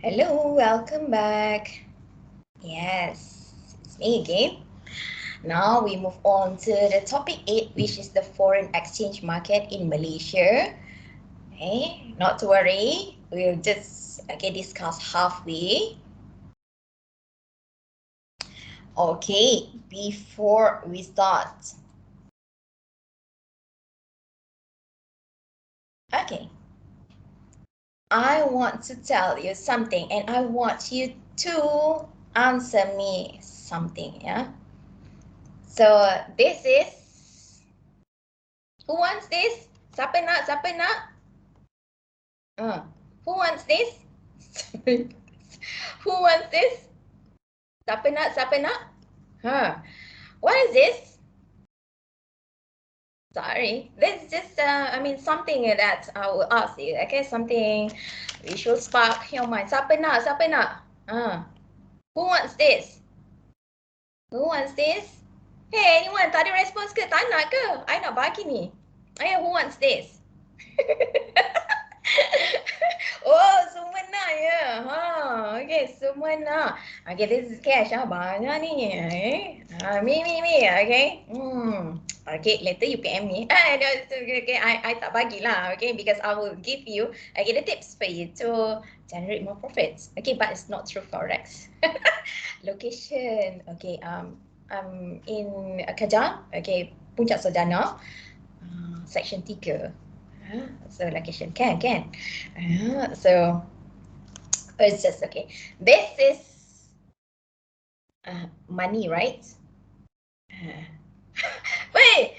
Hello, welcome back. Yes, it's me again. Now we move on to the topic 8, which is the foreign exchange market in Malaysia. Okay, not to worry, we'll just discuss halfway. Okay, before we start. Okay, I want to tell you something and I want you to answer me something, yeah? So this is, who wants this? Siapa nak? Siapa nak? Who wants this? Who wants this? Siapa nak? Siapa nak? What is this? Sorry, this is just, something that I will ask you, okay? Something which will spark your mind. Siapa nak? Siapa nak? Who wants this? Who wants this? Hey, anyone, tak ada respons ke? Tak nak ke? I nak bagi ni. Hey, who wants this? Oh, semua nak ya. Okay, semua nak. Okay, this is cash. Banyak ni. Me. Okay. Okay, later you PM me. Okay, I tak bagilah. Okay, because I will give you, the tips for you to generate more profits. Okay, but it's not through forex. Location. Okay, I'm in Kajang. Okay, Puncak Sodana. Section 3. So location can. So it's just okay. This is money, right? Wait.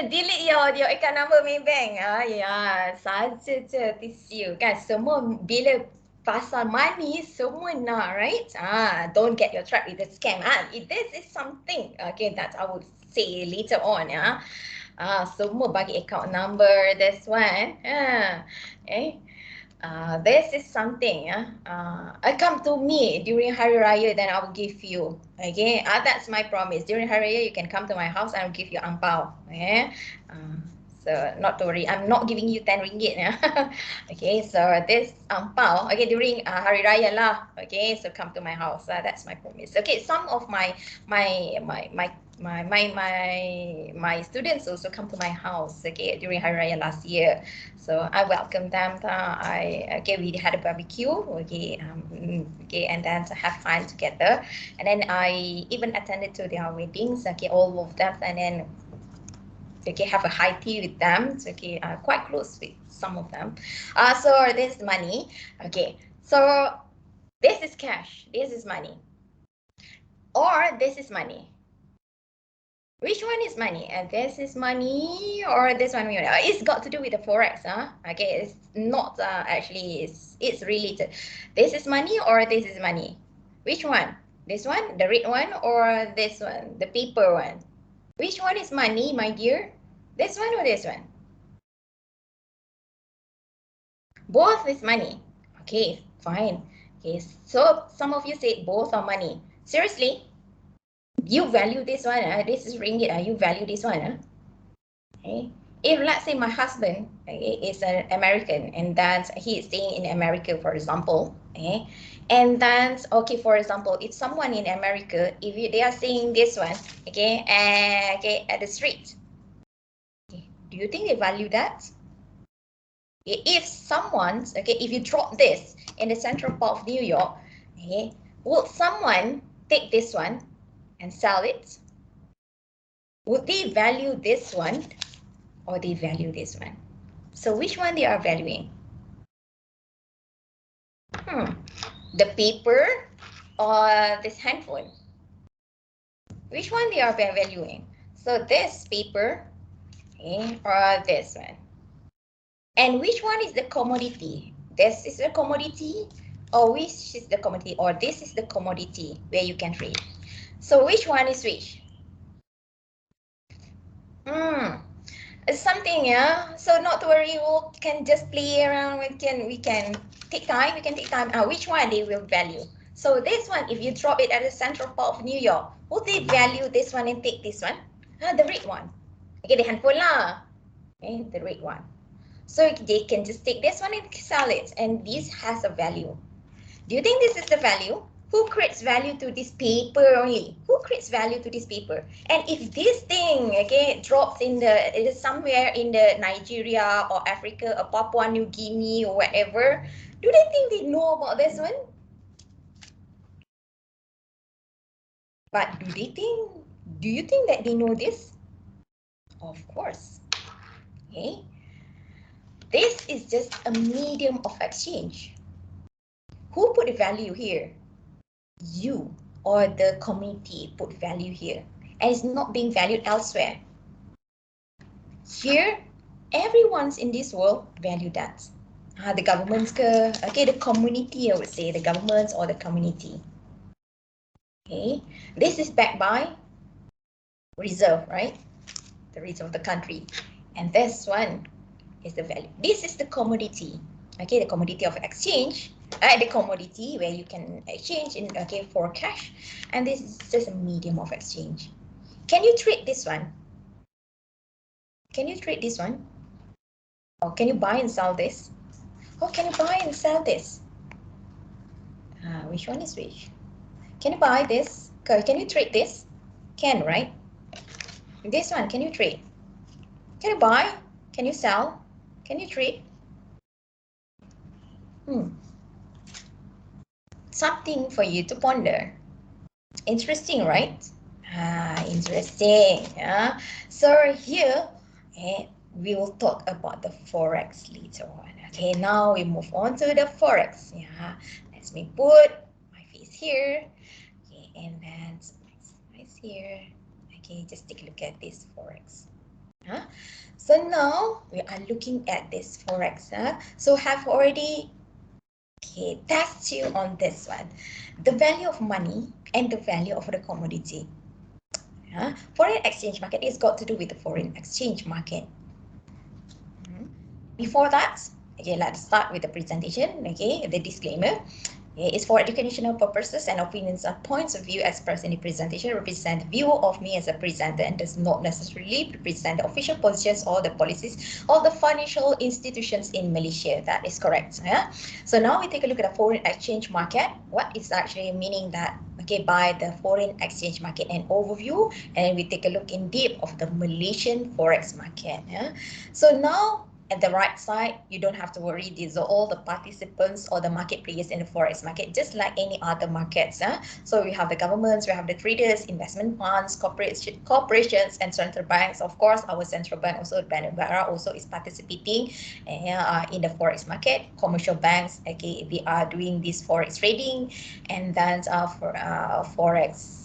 Delete your account number Maybank. Ya, saja je tisu kan. Semua bila pasal money semua nak, right? Don't get your trapped with the scam. This is something that I would say later on, ya. Semua bagi account number, this one. This is something, come to me during Hari Raya, then I will give you. Okay, that's my promise. During Hari Raya, you can come to my house, I will give you ang pao. Okay, so not to worry, I'm not giving you 10 ringgit. Okay, so this ang pao, okay, during Hari Raya lah. Okay, so come to my house. That's my promise. Okay, some of my my students also come to my house, okay, during Hari Raya last year. So I welcome them. We had a barbecue, okay, okay, and then to have fun together. And then I even attended to their weddings, okay, all of them, and then okay, have a high tea with them. So, okay, quite close with some of them. So this is money. Okay, so this is cash. This is money. Or this is money. Which one is money? And this is money or this one? It's got to do with the forex, huh? Okay, it's not actually. It's related. This is money or this is money? Which one? This one, the red one, or this one, the paper one? Which one is money, my dear? This one or this one? Both is money. Okay, fine. Okay, so some of you say both are money. Seriously? You value this one, this is ringgit, you value this one. Okay. If let's say my husband, okay, is an American and that he is staying in America, for example, okay, and then, okay, for example, if someone in America, if they are saying this one, okay, okay, at the street, okay, do you think they value that? If someone's, okay, if you drop this in the central part of New York, okay, would someone take this one and sell it? Would they value this one or they value this one? So which one they are valuing? The paper or this handphone? Which one they are valuing? So this paper, okay, or this one? And which one is the commodity? This is the commodity, or which is the commodity, or this is the commodity where you can trade. So which one is which? It's something, yeah. So not to worry, we can just play around. We can take time. We can take time. Which one they will value? So this one, if you drop it at the central part of New York, would they value this one and take this one? The red one. Okay, the handphone lah. Okay, the red one. So they can just take this one and sell it, and this has a value. Do you think this is the value? Who creates value to this paper only? Who creates value to this paper? And if this thing, okay, drops it is somewhere in the Nigeria or Africa or Papua New Guinea or whatever, do they think they know about this one? But do you think that they know this? Of course. Okay. This is just a medium of exchange. Who put value here? You or the community put value here, and it's not being valued elsewhere. Here, everyone's in this world value that. The governments, okay, the community, I would say, the governments or the community. Okay, this is backed by reserve, right? The reserve of the country, and this one is the value. This is the commodity, okay, the commodity of exchange. The commodity where you can exchange in, okay, for cash, and this is just a medium of exchange. Can you trade this one? Can you trade this one? Or can you buy and sell this? Or can you buy and sell this? Which one is which? Can you buy this? Can you trade this? Can, right? This one, can you trade? Can you buy? Can you sell? Can you trade? Something for you to ponder. Interesting, right? Interesting. Yeah. So here, we will talk about the forex later on. Okay, now we move on to the forex. Yeah, let me put my face here. Okay, and then nice here. Okay, just take a look at this forex. So now we are looking at this forex. So have already test you on this one. The value of money and the value of the commodity. Foreign exchange market is got to do with the foreign exchange market. Before that, okay, let's start with the presentation. Okay, the disclaimer. It's for educational purposes and opinions and points of view expressed in the presentation represent the view of me as a presenter and does not necessarily represent the official positions or the policies of the financial institutions in Malaysia. That is correct. Yeah. So now we take a look at the foreign exchange market. What is actually meaning that? okay, by the foreign exchange market and overview, and we take a look in deep of the Malaysian forex market. Yeah? So now at the right side, you don't have to worry. These are all the participants or the market players in the forex market, just like any other markets. So we have the governments, we have the traders, investment funds, corporations, and central banks. Of course, our central bank also, Bank Negara, also is participating in the forex market. Commercial banks, okay, they are doing this forex trading, and then for forex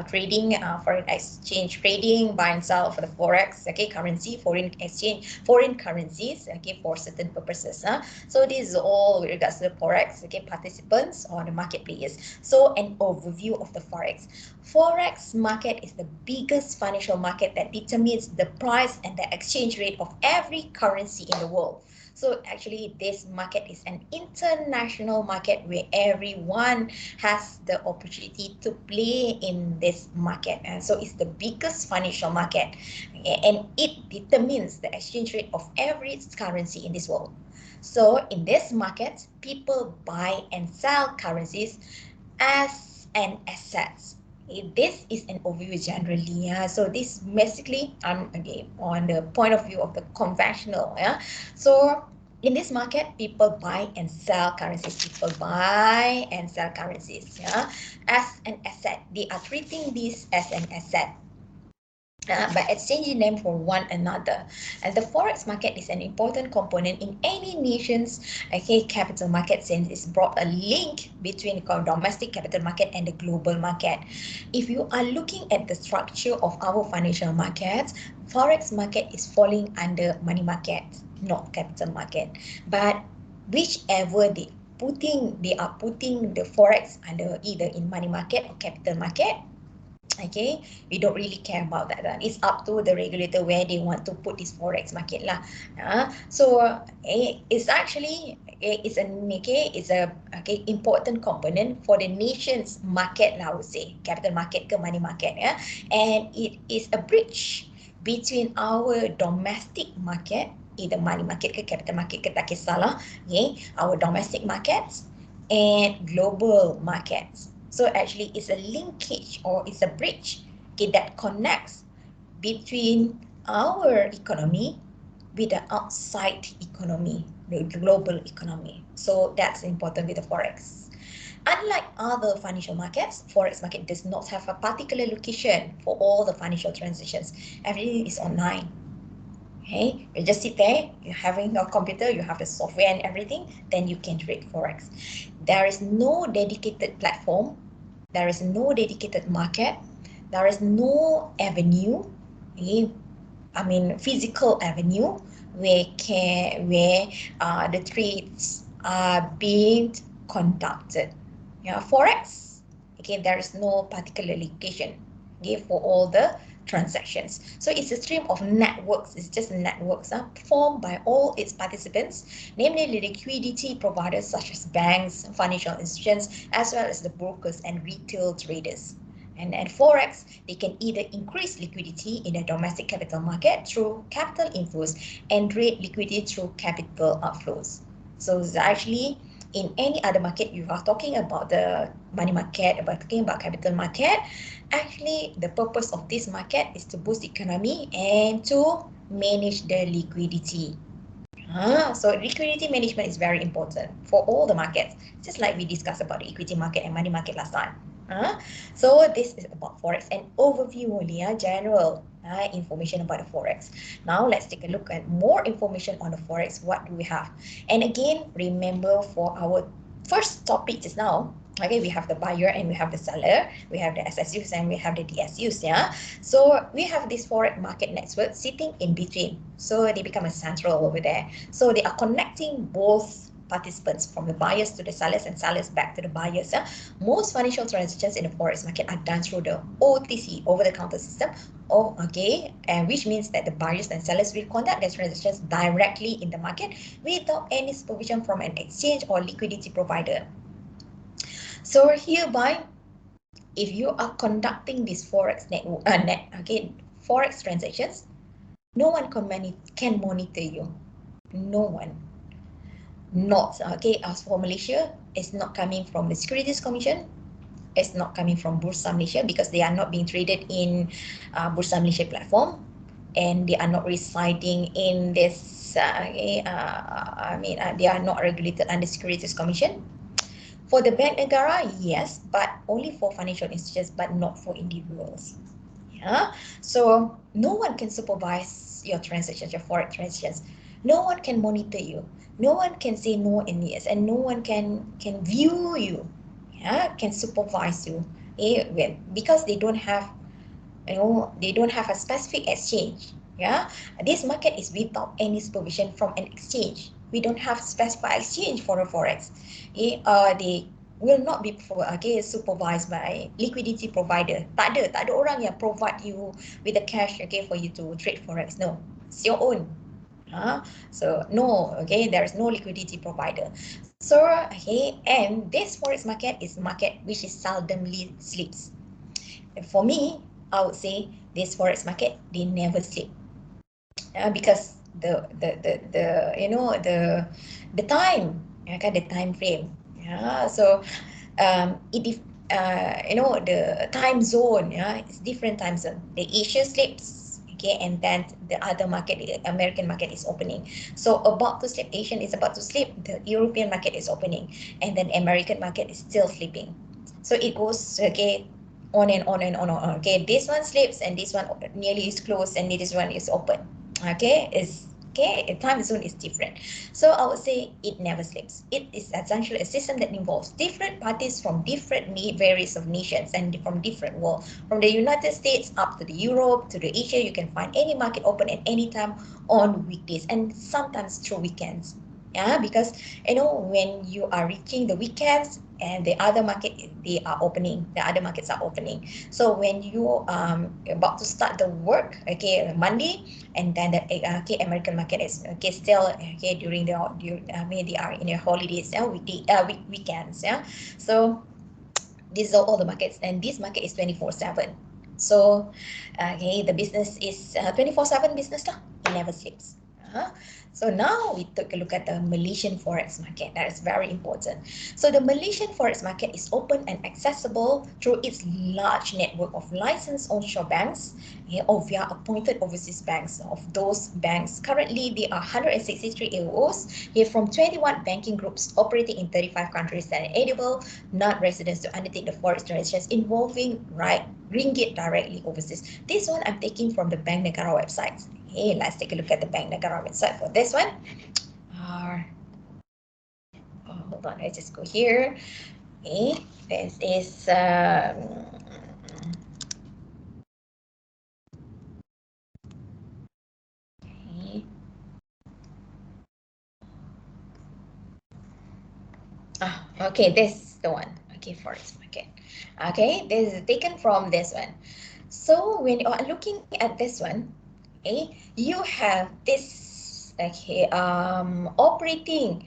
trading, foreign exchange trading, buy and sell for the forex, okay, currency, foreign exchange, foreign currencies, okay, for certain purposes. So this is all with regards to the forex, okay, participants or the market players. So an overview of the forex. Forex market is the biggest financial market that determines the price and the exchange rate of every currency in the world. So actually, this market is an international market where everyone has the opportunity to play in this market. And so it's the biggest financial market, and it determines the exchange rate of every currency in this world. So in this market, people buy and sell currencies as an assets. This is an overview generally. So this basically again on the point of view of the conventional. So in this market, people buy and sell currencies. People buy and sell currencies as an asset. They are treating this as an asset. By exchanging them for one another. And the forex market is an important component in any nation's capital market, since it's brought a link between the domestic capital market and the global market. If you are looking at the structure of our financial markets, forex market is falling under money market, not capital market. But whichever they are putting the forex under either in money market or capital market. Okay, we don't really care about that. It's up to the regulator where they want to put this forex market lah. So it's actually it's a important component for the nation's market lah, I would say, capital market ke money market. And it is a bridge between our domestic market, either money market ke capital market ke tak kisahlah, our domestic markets and global markets. So actually it's a linkage, or it's a bridge that connects between our economy with the outside economy, the global economy. So that's important with the forex. Unlike other financial markets, forex market does not have a particular location for all the financial transactions. Everything is online. Okay, you just sit there, you're having a computer, you have the software and everything, then you can trade forex. There is no dedicated platform, there is no dedicated market, there is no avenue, physical avenue where the trades are being conducted. Forex, there is no particular location for all the transactions. So it's a stream of networks. It's just networks formed by all its participants, namely the liquidity providers such as banks, financial institutions, as well as the brokers and retail traders. And forex, they can either increase liquidity in the domestic capital market through capital inflows and trade liquidity through capital outflows. So it's actually in any other market, you are talking about the money market, talking about capital market. Actually, the purpose of this market is to boost the economy and to manage the liquidity. So liquidity management is very important for all the markets, just like we discussed about the equity market and money market last time. So this is about forex, and overview only, general information about the forex. Now let's take a look at more information on the forex. What do we have? And again, remember for our first topic just now, we have the buyer and we have the seller, we have the SSUs and we have the DSUs. So we have this forex market network sitting in between, so they become a central over there. So they are connecting both participants, from the buyers to the sellers and sellers back to the buyers. Most financial transactions in the forex market are done through the OTC, over-the-counter system, and which means that the buyers and sellers will conduct their transactions directly in the market without any supervision from an exchange or liquidity provider. So hereby, if you are conducting this forex forex transactions, no one can monitor you. No one. Not as for Malaysia, it's not coming from the Securities Commission, It's not coming from Bursa Malaysia because they are not being traded in Bursa Malaysia platform, and they are not residing in this. They are not regulated under Securities Commission. For the Bank Negara, yes, but only for financial institutions, but not for individuals. Yeah, so no one can supervise your transactions, your forex transactions. No one can monitor you. No one can say no and yes, and no one can view you. Yeah, can supervise you. Because they don't have, they don't have a specific exchange. Yeah, this market is without any supervision from an exchange. We don't have specified exchange for a forex. They will not be supervised by liquidity provider. Tak ada orang yang provide you with the cash for you to trade forex. No, it's your own. So no, there is no liquidity provider. So and this forex market is market which is seldomly sleeps. For me, I would say this forex market, they never sleep. Because the time, the time frame. So the time zone, it's different time zone. The Asia sleeps, and then the other market, the American market is opening. So about to sleep, Asian is about to sleep, the European market is opening, and then American market is still sleeping. So it goes on and on and on and on. This one sleeps and this one nearly is closed and this one is open. Time zone is different. So I would say it never sleeps. It is essentially a system that involves different parties from different various of nations and from different world. From the United States up to the Europe to the Asia, you can find any market open at any time on weekdays and sometimes through weekends. Because when you are reaching the weekends and the other market, the other markets are opening. So when you about to start the work, Monday, and then the American market is still during the they are in their holidays, weekends. So these are all the markets, and this market is 24/7. So the business is 24/7 business lah. It never sleeps. So now we took a look at the Malaysian forex market. That is very important. So the Malaysian forex market is open and accessible through its large network of licensed onshore banks or via appointed overseas banks. Of those banks, currently there are 163 AOOs from 21 banking groups operating in 35 countries that enable non-residents to undertake the forex transactions involving ringgit directly overseas. This one I'm taking from the Bank Negara website. Let's take a look at the Bank Negara website for this one. Hold on, let's just go here. This is this is the one. Forex market. This is taken from this one. So when you are looking at this one, you have this operating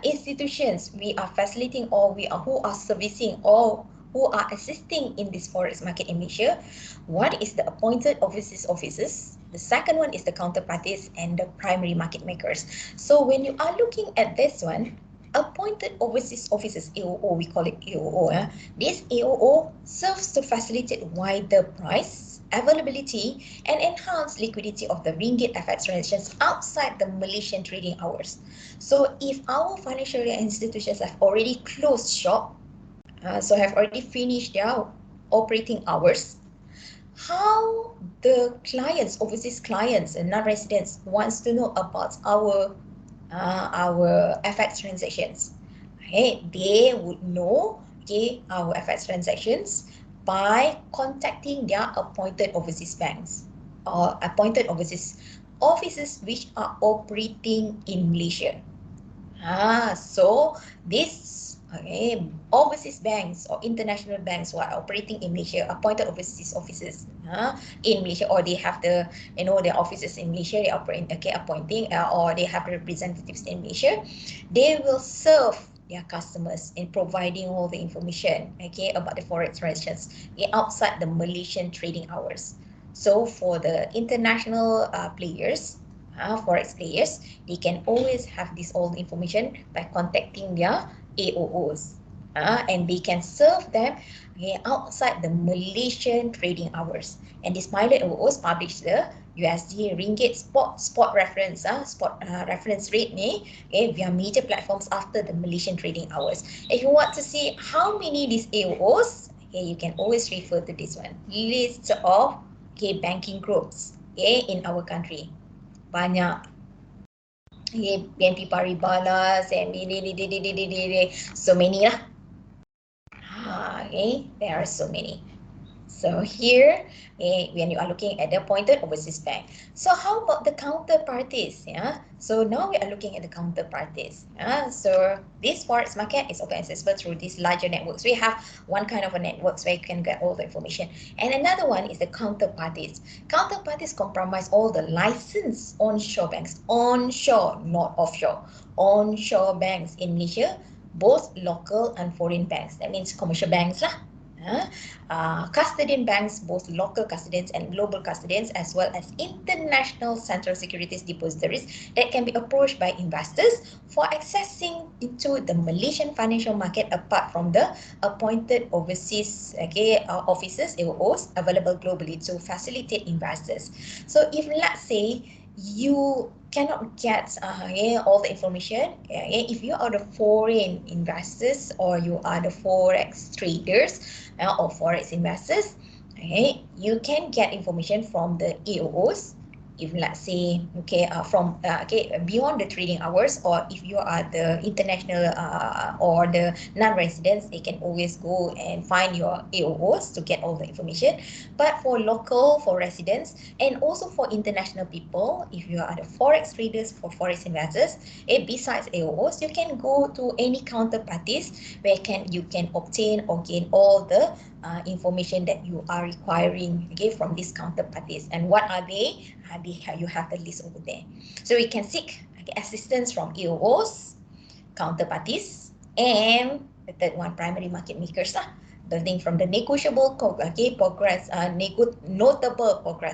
institutions we are facilitating or who are servicing or who are assisting in this forex market in Malaysia. What is the appointed overseas offices? The second one is the counterparties and the primary market makers. So when you are looking at this one, appointed overseas offices, AOO, we call it AOO. This AOO serves to facilitate wider price, availability, and enhance liquidity of the ringgit FX transactions outside the Malaysian trading hours. So if our financial institutions have already closed shop, so have already finished their operating hours, how the clients, overseas clients and non-residents wants to know about our FX transactions. They would know our FX transactions by contacting their appointed overseas banks or appointed overseas offices which are operating in Malaysia. So this overseas banks or international banks who are operating in Malaysia, appointed overseas offices in Malaysia, or they have their offices in Malaysia, they operate appointing or they have representatives in Malaysia, they will serve their customers in providing all the information about the forex transactions outside the Malaysian trading hours. So for the international players, forex players, they can always have this all information by contacting their AOOs. and they can serve them outside the Malaysian trading hours. And this pilot will also publish the USD ringgit spot reference reference rate ni via major platforms after the Malaysian trading hours. If you want to see how many these AOOs, you can always refer to this one, list of banking groups in our country. Banyak BNP Paribas and so many lah. There are so many. So here, when you are looking at the appointed overseas bank. So how about the counterparties? So now we are looking at the counterparties. So this forex market is open accessible through these larger networks. We have one kind of a networks where you can get all the information. And another one is the counterparties. Counterparties comprise all the licensed onshore banks. Onshore, not offshore. Onshore banks in Malaysia, both local and foreign banks. That means commercial banks lah. Custodian banks, both local custodians and global custodians, as well as international central securities depositories that can be approached by investors for accessing into the Malaysian financial market apart from the appointed overseas offices, AOOs, available globally to facilitate investors. So if let's say you cannot get all the information, if you are the foreign investors or you are the forex traders or forex investors, you can get information from the AOOs. If let's say from beyond the trading hours, or if you are the international or the non-residents, they can always go and find your AOOs to get all the information. But for local, for residents, and also for international people, if you are the forex traders, for forex investors, besides AOOs, you can go to any counterparties where you can obtain or gain all the information that you are requiring from these counterparties. And what are they? You have the list over there. So we can seek assistance from AOOs, counterparties, and the third one, primary market makers lah. Building from the notable progress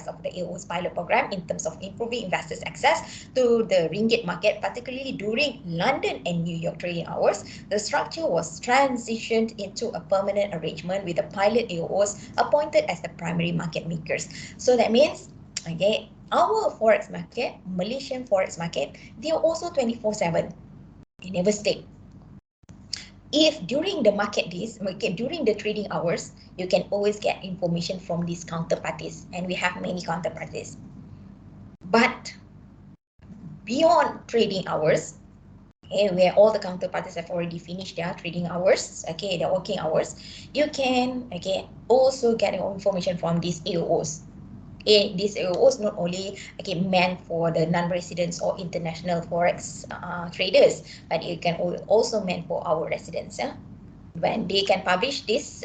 of the AOO's pilot program in terms of improving investors' access to the ringgit market, particularly during London and New York trading hours. The structure was transitioned into a permanent arrangement with the pilot AOOs appointed as the primary market makers. So that means, our forex market, Malaysian forex market, they are also 24/7. They never stay. If during the market days, during the trading hours, you can always get information from these counterparties, and we have many counterparties. But beyond trading hours, where all the counterparties have already finished their trading hours, their working hours, you can also get information from these AOOs. These AOOs not only meant for the non-residents or international forex traders, but it can also meant for our residents. When they can publish this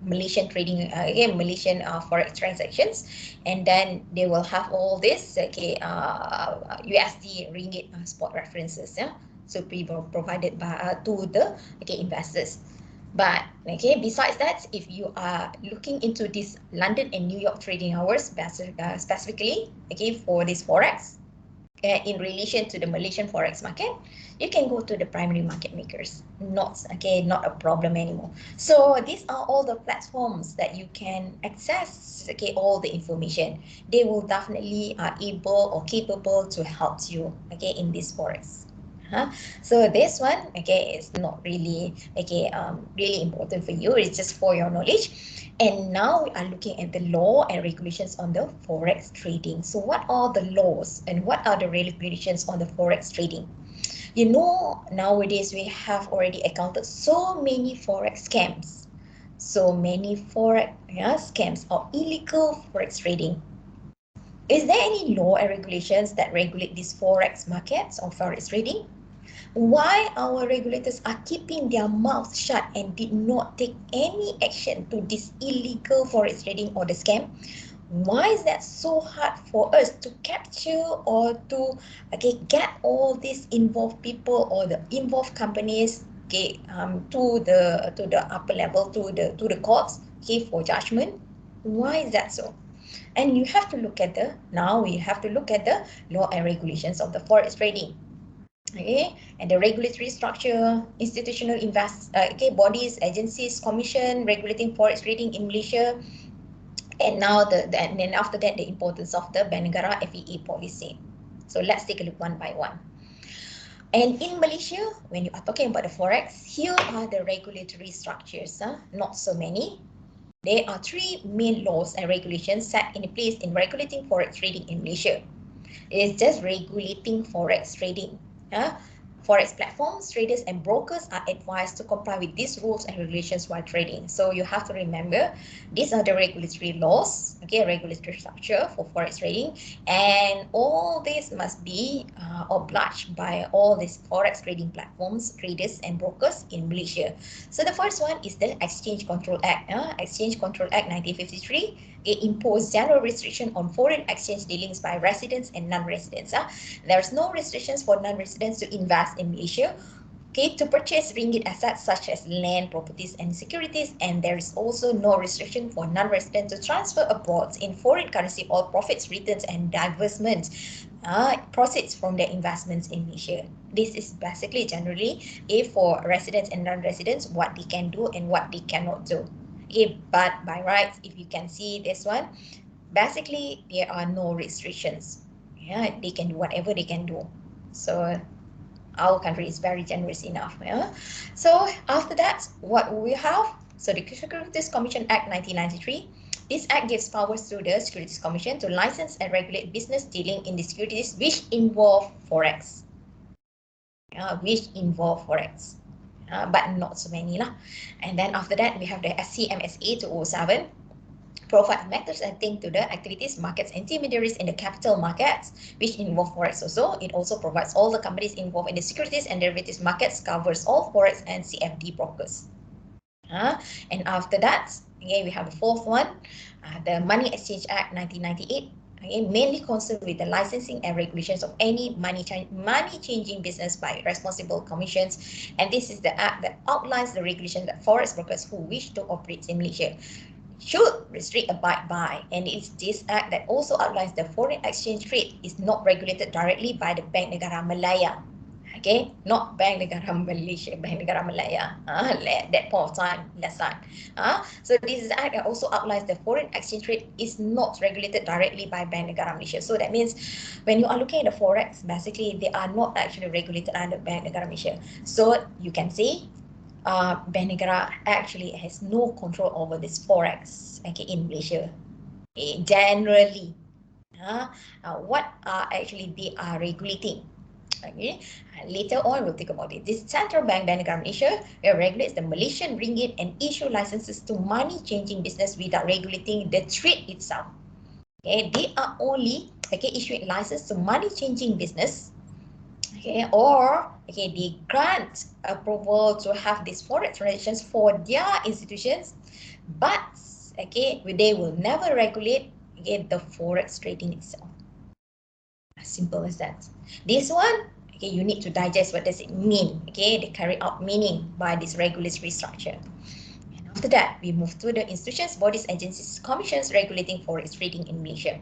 Malaysian trading, Malaysian forex transactions, and then they will have all this USD ringgit spot references. So be provided by to the investors. But besides that, if you are looking into this London and New York trading hours specifically for this forex in relation to the Malaysian forex market, you can go to the primary market makers. Not a problem anymore. So these are all the platforms that you can access all the information. They will definitely are able or capable to help you in this forex. So this one is not really really important for you. It's just for your knowledge. And now we are looking at the law and regulations on the forex trading. So what are the laws and what are the regulations on the forex trading? You know, nowadays we have already encountered so many forex scams, so many forex scams or illegal forex trading. Is there any law and regulations that regulate these forex markets or forex trading? Why our regulators are keeping their mouths shut and did not take any action to this illegal forex trading or the scam? Why is that so hard for us to capture or to get all these involved people or the involved companies to the upper level, to the courts for judgment? Why is that so? And you have to look at the law and regulations of the forex trading. Okay, and the regulatory structure, institutional bodies, agencies, commission regulating forex trading in Malaysia, and now and then after that the importance of the Bank Negara FEA policy. So let's take a look one by one. And in Malaysia, when you are talking about the forex, here are the regulatory structures. Not so many. There are three main laws and regulations set in place in regulating forex trading in Malaysia. It is just regulating forex trading. Forex platforms, traders, and brokers are advised to comply with these rules and regulations while trading. So you have to remember, these are the regulatory laws, okay, regulatory structure for forex trading, and all this must be obliged by all these forex trading platforms, traders, and brokers in Malaysia. So the first one is the Exchange Control Act. Exchange Control Act 1953. It imposed general restriction on foreign exchange dealings by residents and non-residents. There's no restrictions for non-residents to invest in Malaysia, okay, to purchase ringgit assets such as land, properties, and securities, and there is also no restriction for non-residents to transfer abroad in foreign currency or profits, returns, and divestments, proceeds from their investments in Malaysia. This is basically generally for residents and non-residents what they can do and what they cannot do. Okay, but by rights, if you can see this one, basically there are no restrictions. Yeah, they can do whatever they can do. So our country is very generous enough. Yeah? So after that, what we have? So the Securities Commission Act 1993. This act gives powers to the Securities Commission to license and regulate business dealing in the securities which involve forex. But not so many lah. And then after that, we have the SCMSA 207. Provide matters attending to the activities, markets, intermediaries in the capital markets, which involve forex also. It also provides all the companies involved in the securities and derivatives markets, covers all forex and CFD brokers. And after that, okay, we have the fourth one, the Money Exchange Act 1998. Okay, mainly concerned with the licensing and regulations of any money changing business by responsible commissions. And this is the act that outlines the regulations that forex brokers who wish to operate in Malaysia should restrict abide by, and it's this act that also outlines the foreign exchange trade is not regulated directly by the Bank Negara Malaya. Okay, not Bank Negara Malaysia, Bank Negara Malaya. At that point of time, last time. So this is the act that also outlines the foreign exchange rate is not regulated directly by Bank Negara Malaysia. So that means when you are looking at the forex, basically they are not actually regulated under Bank Negara Malaysia. So you can see Bank Negara actually has no control over this forex, okay, in Malaysia. Okay, generally, what are actually they are regulating? Okay, later on we'll think about it. This central bank, Bank Negara Malaysia, regulates the Malaysian ringgit and issue licenses to money changing business without regulating the trade itself. Okay, they are only issuing license to money changing business. Okay, or they grant approval to have these forex transactions for their institutions, but they will never regulate the forex trading itself. As simple as that. This one, you need to digest what does it mean. Okay, they carry out meaning by this regulatory structure. And after that, we move to the institutions, bodies, agencies, commissions regulating forex trading in Malaysia.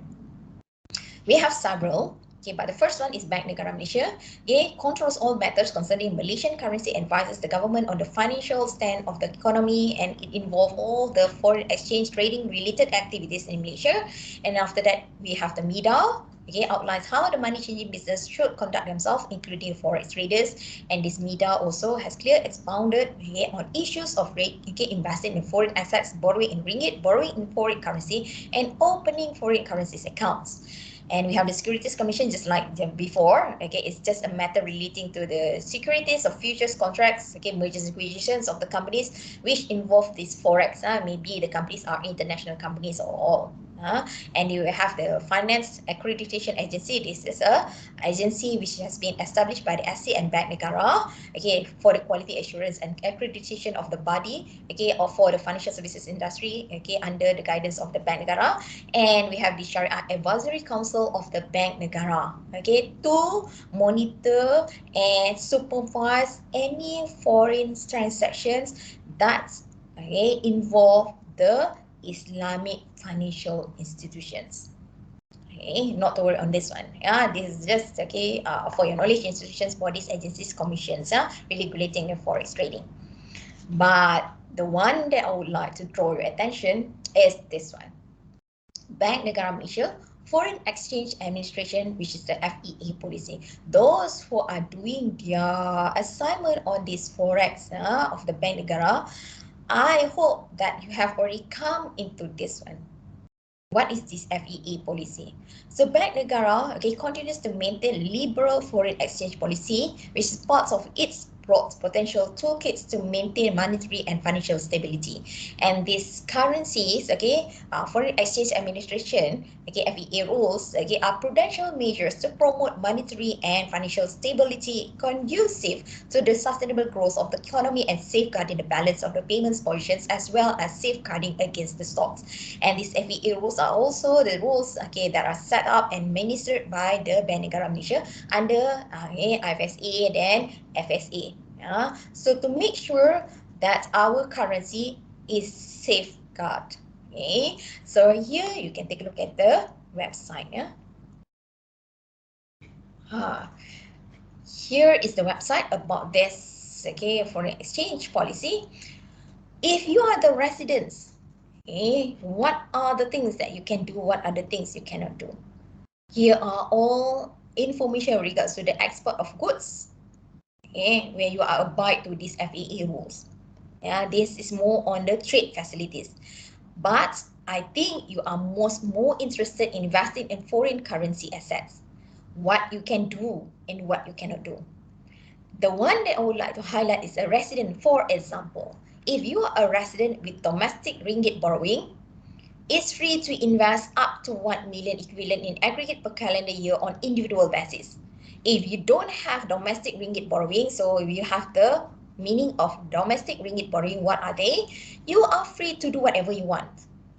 We have several. Okay, but the first one is Bank Negara Malaysia. It controls all matters concerning Malaysian currency, advises the government on the financial stand of the economy, and it involves all the foreign exchange trading related activities in Malaysia. And after that, we have the MIDA. Okay, outlines how the money changing business should conduct themselves, including forex traders. And this MIDA also has clear expounded on issues of investing in foreign assets, borrowing in ringgit, borrowing in foreign currency, and opening foreign currencies accounts. And we have the Securities Commission, just like before. Okay, it's just a matter relating to the securities of futures contracts, mergers and acquisitions of the companies which involve this forex. Maybe the companies are international companies or all. And you have the Finance Accreditation Agency. This is a agency which has been established by the SC and Bank Negara, for the quality assurance and accreditation of the body, or for the financial services industry, under the guidance of the Bank Negara. And we have the Syariah Advisory Council of the Bank Negara, to monitor and supervise any foreign transactions that involve the Islamic financial institutions. Okay, not to worry on this one. Yeah, this is just okay for your knowledge. Institutions, bodies, agencies, commissions, regulating the forex trading. But the one that I would like to draw your attention is this one. Bank Negara Malaysia Foreign Exchange Administration, which is the FEA policy. Those who are doing their assignment on this forex of the Bank Negara, I hope that you have already come into this one. What is this FEA policy? So Bank Negara continues to maintain liberal foreign exchange policy, which is part of its broad potential toolkits to maintain monetary and financial stability. And these currencies, foreign exchange administration, FEA rules, are prudential measures to promote monetary and financial stability conducive to the sustainable growth of the economy and safeguarding the balance of the payments positions as well as safeguarding against the stocks. And these FEA rules are also the rules that are set up and ministered by the Bank Negara Malaysia under IFSA and FSA. So to make sure that our currency is safeguarded. Okay, so here you can take a look at the website. Here is the website about this foreign exchange policy. If you are the residents, what are the things that you can do? What are the things you cannot do? Here are all information regards to the export of goods, where you are abide to these FEA rules. This is more on the trade facilities. But I think you are more interested in investing in foreign currency assets. What you can do and what you cannot do. The one that I would like to highlight is a resident, for example. If you are a resident with domestic ringgit borrowing, it's free to invest up to 1 million equivalent in aggregate per calendar year on individual basis. If you don't have domestic ringgit borrowing, so if you have the meaning of domestic ringgit borrowing, what are they? You are free to do whatever you want.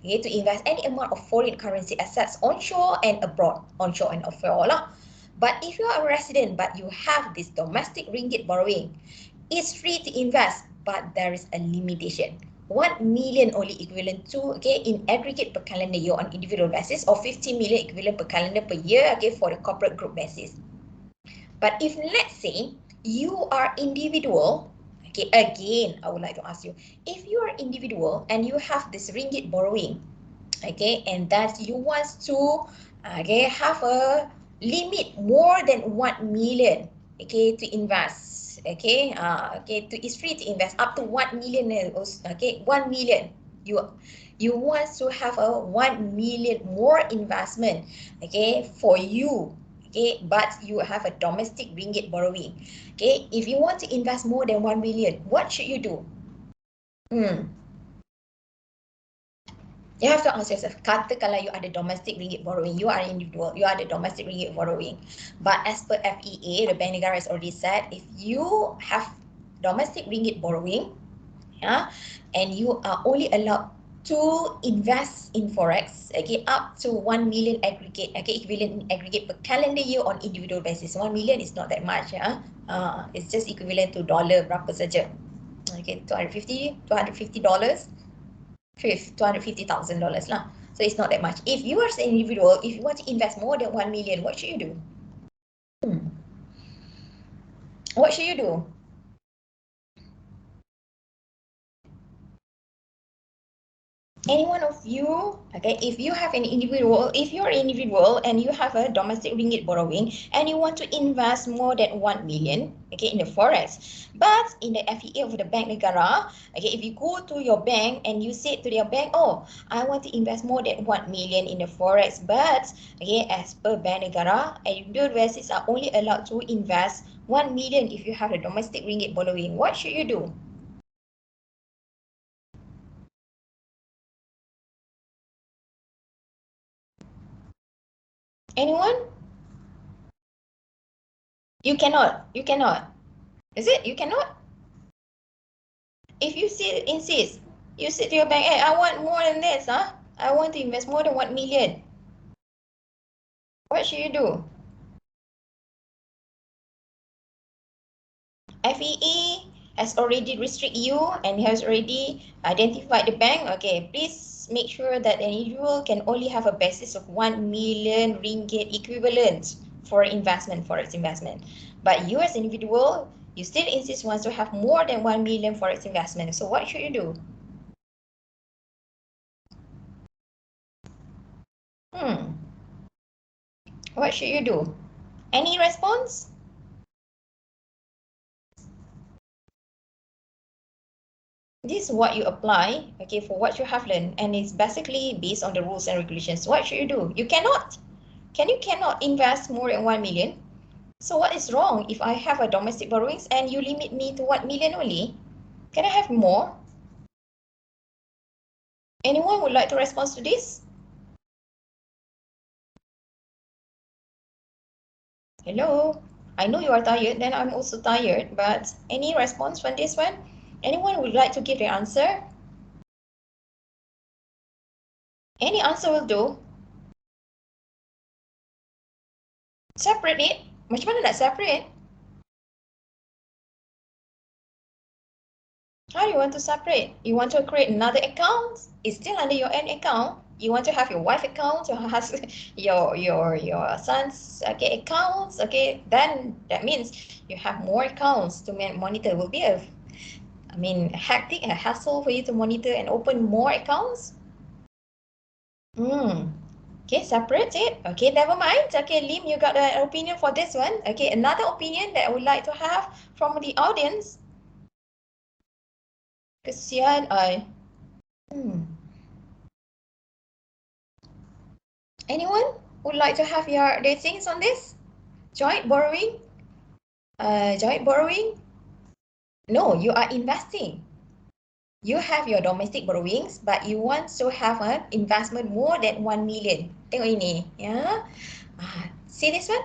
To invest any amount of foreign currency assets onshore and abroad, onshore and offshore lah. But if you are a resident but you have this domestic ringgit borrowing, it's free to invest, but there is a limitation. 1 million only equivalent to in aggregate per calendar year on individual basis, or 50 million equivalent per calendar per year for the corporate group basis. But if let's say you are individual, again I would like to ask you, if you are individual and you have this ringgit borrowing, and that you want to have a limit more than 1 million to invest, it's free to invest up to 1 million, 1 million. You want to have a 1 million more investment for you, but you have a domestic ringgit borrowing. If you want to invest more than 1 million, what should you do? You have to ask yourself, katakanlah you ada domestic ringgit borrowing, you are an individual, you are the domestic ringgit borrowing. But as per FEA, the Bank Negara has already said, if you have domestic ringgit borrowing, and you are only allowed to invest in forex, up to 1 million aggregate, equivalent in aggregate per calendar year on individual basis. 1 million is not that much, it's just equivalent to dollar berapa saja, $250. $250,000 lah. So it's not that much. If you are an individual, if you want to invest more than 1 million, what should you do? What should you do? Any one of you, if you have an individual, if you're an individual and you have a domestic ringgit borrowing and you want to invest more than 1 million, in the forex, but in the FEA of the Bank Negara, if you go to your bank and you say to your bank, oh, I want to invest more than 1 million in the forex, but as per Bank Negara, individual investors are only allowed to invest 1 million if you have a domestic ringgit borrowing. What should you do? Anyone? You cannot. Is it? You cannot? If you insist, you say to your bank, hey, I want more than this, I want to invest more than 1 million. What should you do? FEA has already restricted you and has already identified the bank. Okay, please make sure that an individual can only have a basis of 1 million ringgit equivalent for investment, forex investment. But you as an individual, you still insist wants to have more than 1 million forex investment. So what should you do? What should you do? Any response? This is what you apply, okay, for what you have learned, and it's basically based on the rules and regulations. What should you do? You cannot. You cannot invest more than 1 million. So what is wrong if I have a domestic borrowings and you limit me to 1 million only? Can I have more? Anyone would like to respond to this? Hello? I know you are tired, then I'm also tired, but any response from this one? Anyone would like to give the answer? Any answer will do. Separate it. Macam mana nak separate? How do you want to separate? You want to create another account? It's still under your own account. You want to have your wife account, your husband, your son's accounts. Okay, then that means you have more accounts to monitor. It will be a hectic and a hassle for you to monitor and open more accounts. Okay, separate it. Okay, never mind. Okay, Lim, you got an opinion for this one. Okay, another opinion that I would like to have from the audience. Kesian I. Anyone would like to have their things on this? Joint borrowing? Joint borrowing? No, you are investing. You have your domestic borrowings, but you want to have an investment more than 1 million. Tengok ini, ya. See this one?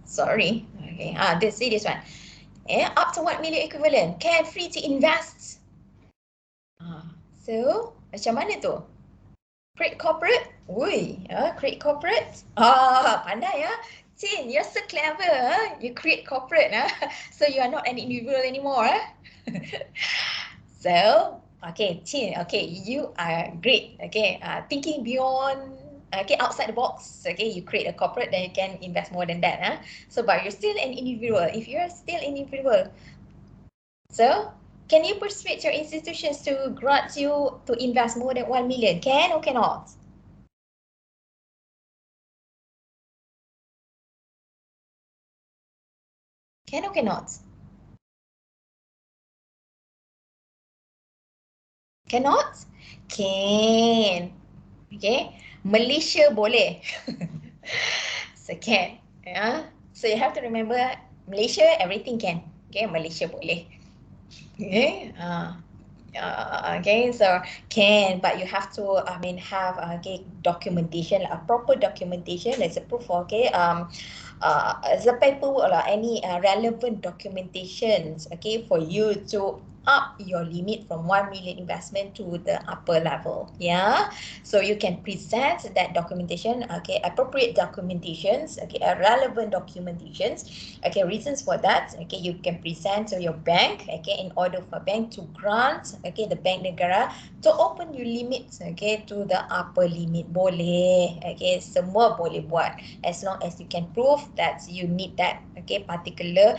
Sorry. Okay. See this one. Up to 1 million equivalent. Carefree to invest. So, macam mana tu? Create corporate? Ui, create corporate? Pandai ya. Chin, you're so clever. You create corporate. So you are not an individual anymore. So, okay, Chin, okay, you are great. Okay, thinking beyond, okay, outside the box. Okay, you create a corporate, then you can invest more than that. So, but you're still an individual. If you're still an individual, so can you persuade your institutions to grant you to invest more than 1 million? Can or cannot? Can or cannot? Cannot? Can. Okay. Malaysia boleh. So can. So you have to remember, Malaysia everything can. Okay, Malaysia boleh. Okay. Okay, so can, but you have to have documentation, a proper documentation as a proof. Okay, as a paperwork or any relevant documentations. Okay, for you to up your limit from 1 million investment to the upper level. Yeah, so you can present that documentation. Okay, appropriate documentations. Okay, relevant documentations. Okay, reasons for that. Okay, you can present to your bank. Okay, in order for bank to grant. Okay, the bank negara to open your limit. Okay, to the upper limit boleh. Okay, semua boleh buat as long as you can prove that you need that. Okay, particular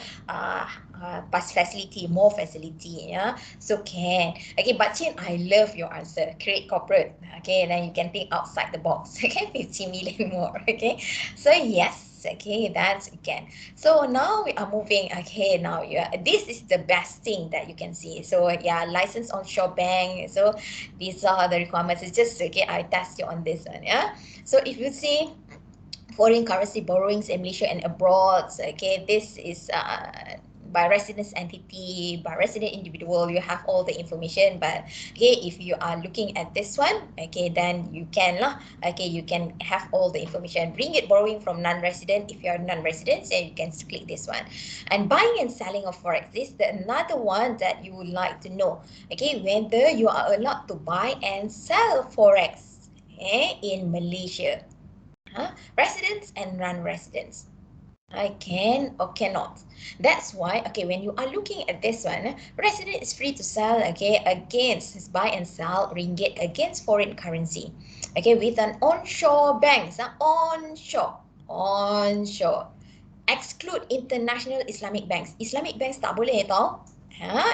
facility, more facility. Yeah, so can. Okay, but Chin, I love your answer. Create corporate. Okay, then you can think outside the box. Okay, 50 million more. Okay, so yes. Okay, that's again. So now we are moving. Okay, now this is the best thing that you can see. So yeah, license onshore bank. So these are the requirements. It's just okay. I test you on this one. Yeah. So if you see foreign currency borrowings in Malaysia and abroad, okay, this is by residence entity, by resident individual, you have all the information. But okay, if you are looking at this one, okay, then you can you can have all the information. Ringgit borrowing from non-resident, if you are non-resident, then you can click this one. And buying and selling of forex, this is another one that you would like to know. Okay, whether you are allowed to buy and sell forex in Malaysia. Residents and non-residents. I can or cannot. That's why, okay, when you are looking at this one, resident is free to sell, okay, against buy and sell ringgit against foreign currency, okay, with an onshore banks, onshore. Exclude international Islamic banks. Islamic banks tak boleh tau.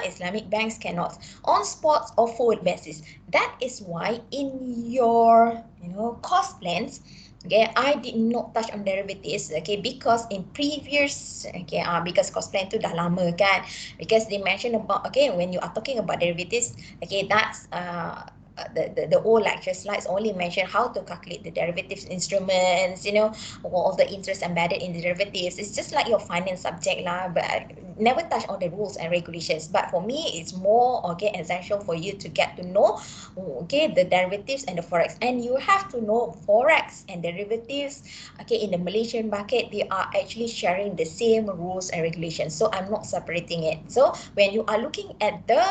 Islamic banks cannot. On spots or forward basis. That is why in your cost plans, okay, I did not touch on derivatives, okay, because in previous, okay, because cost plan tu dah lama kan, because they mentioned about, okay, when you are talking about derivatives, okay, that's the old lecture slides only mention how to calculate the derivatives instruments, all the interest embedded in the derivatives. It's just like your finance subject lah, but I never touch on the rules and regulations. But for me, it's more, okay, essential for you to get to know, okay, the derivatives and the forex. And you have to know forex and derivatives, okay, in the Malaysian market, they are actually sharing the same rules and regulations. So I'm not separating it. So when you are looking at the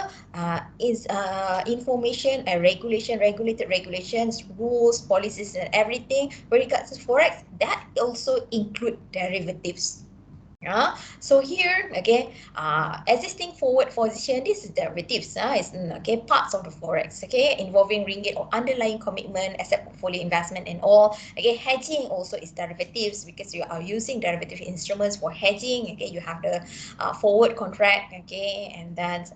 information and regulated regulations, rules, policies, and everything with regards to forex, that also include derivatives. Yeah. So here, okay, existing forward position, this is derivatives. It's okay, parts of the forex, okay, involving ringgit or underlying commitment, asset portfolio investment and all. Okay, hedging also is derivatives because you are using derivative instruments for hedging. Okay, you have the forward contract, okay, and then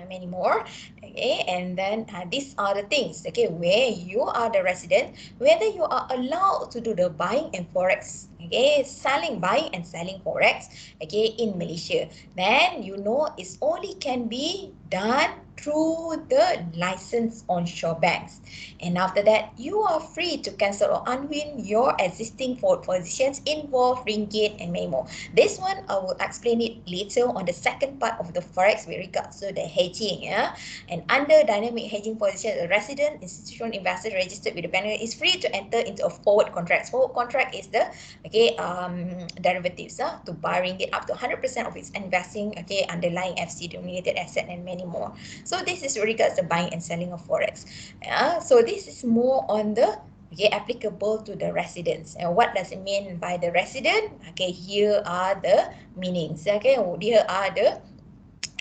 many more. Okay, and then these are the things, okay, where you are the resident, whether you are allowed to do the buying and forex, okay, buying and selling forex, okay, in Malaysia. Then it's only can be done through the licensed onshore banks. And after that, you are free to cancel or unwind your existing forward positions involve ringgit and many more. This one I will explain it later on the second part of the forex with regards to the hedging. Yeah, and under dynamic hedging position, a resident institutional investor registered with the bank is free to enter into a forward contract. Forward contract is the derivatives to buy ringgit up to 100% of its investing, okay, underlying FC denominated asset and many more. So this is regards the buying and selling of forex. So this is more on the applicable to the residents. And what does it mean by the resident? Okay, here are the meanings. Okay, here are the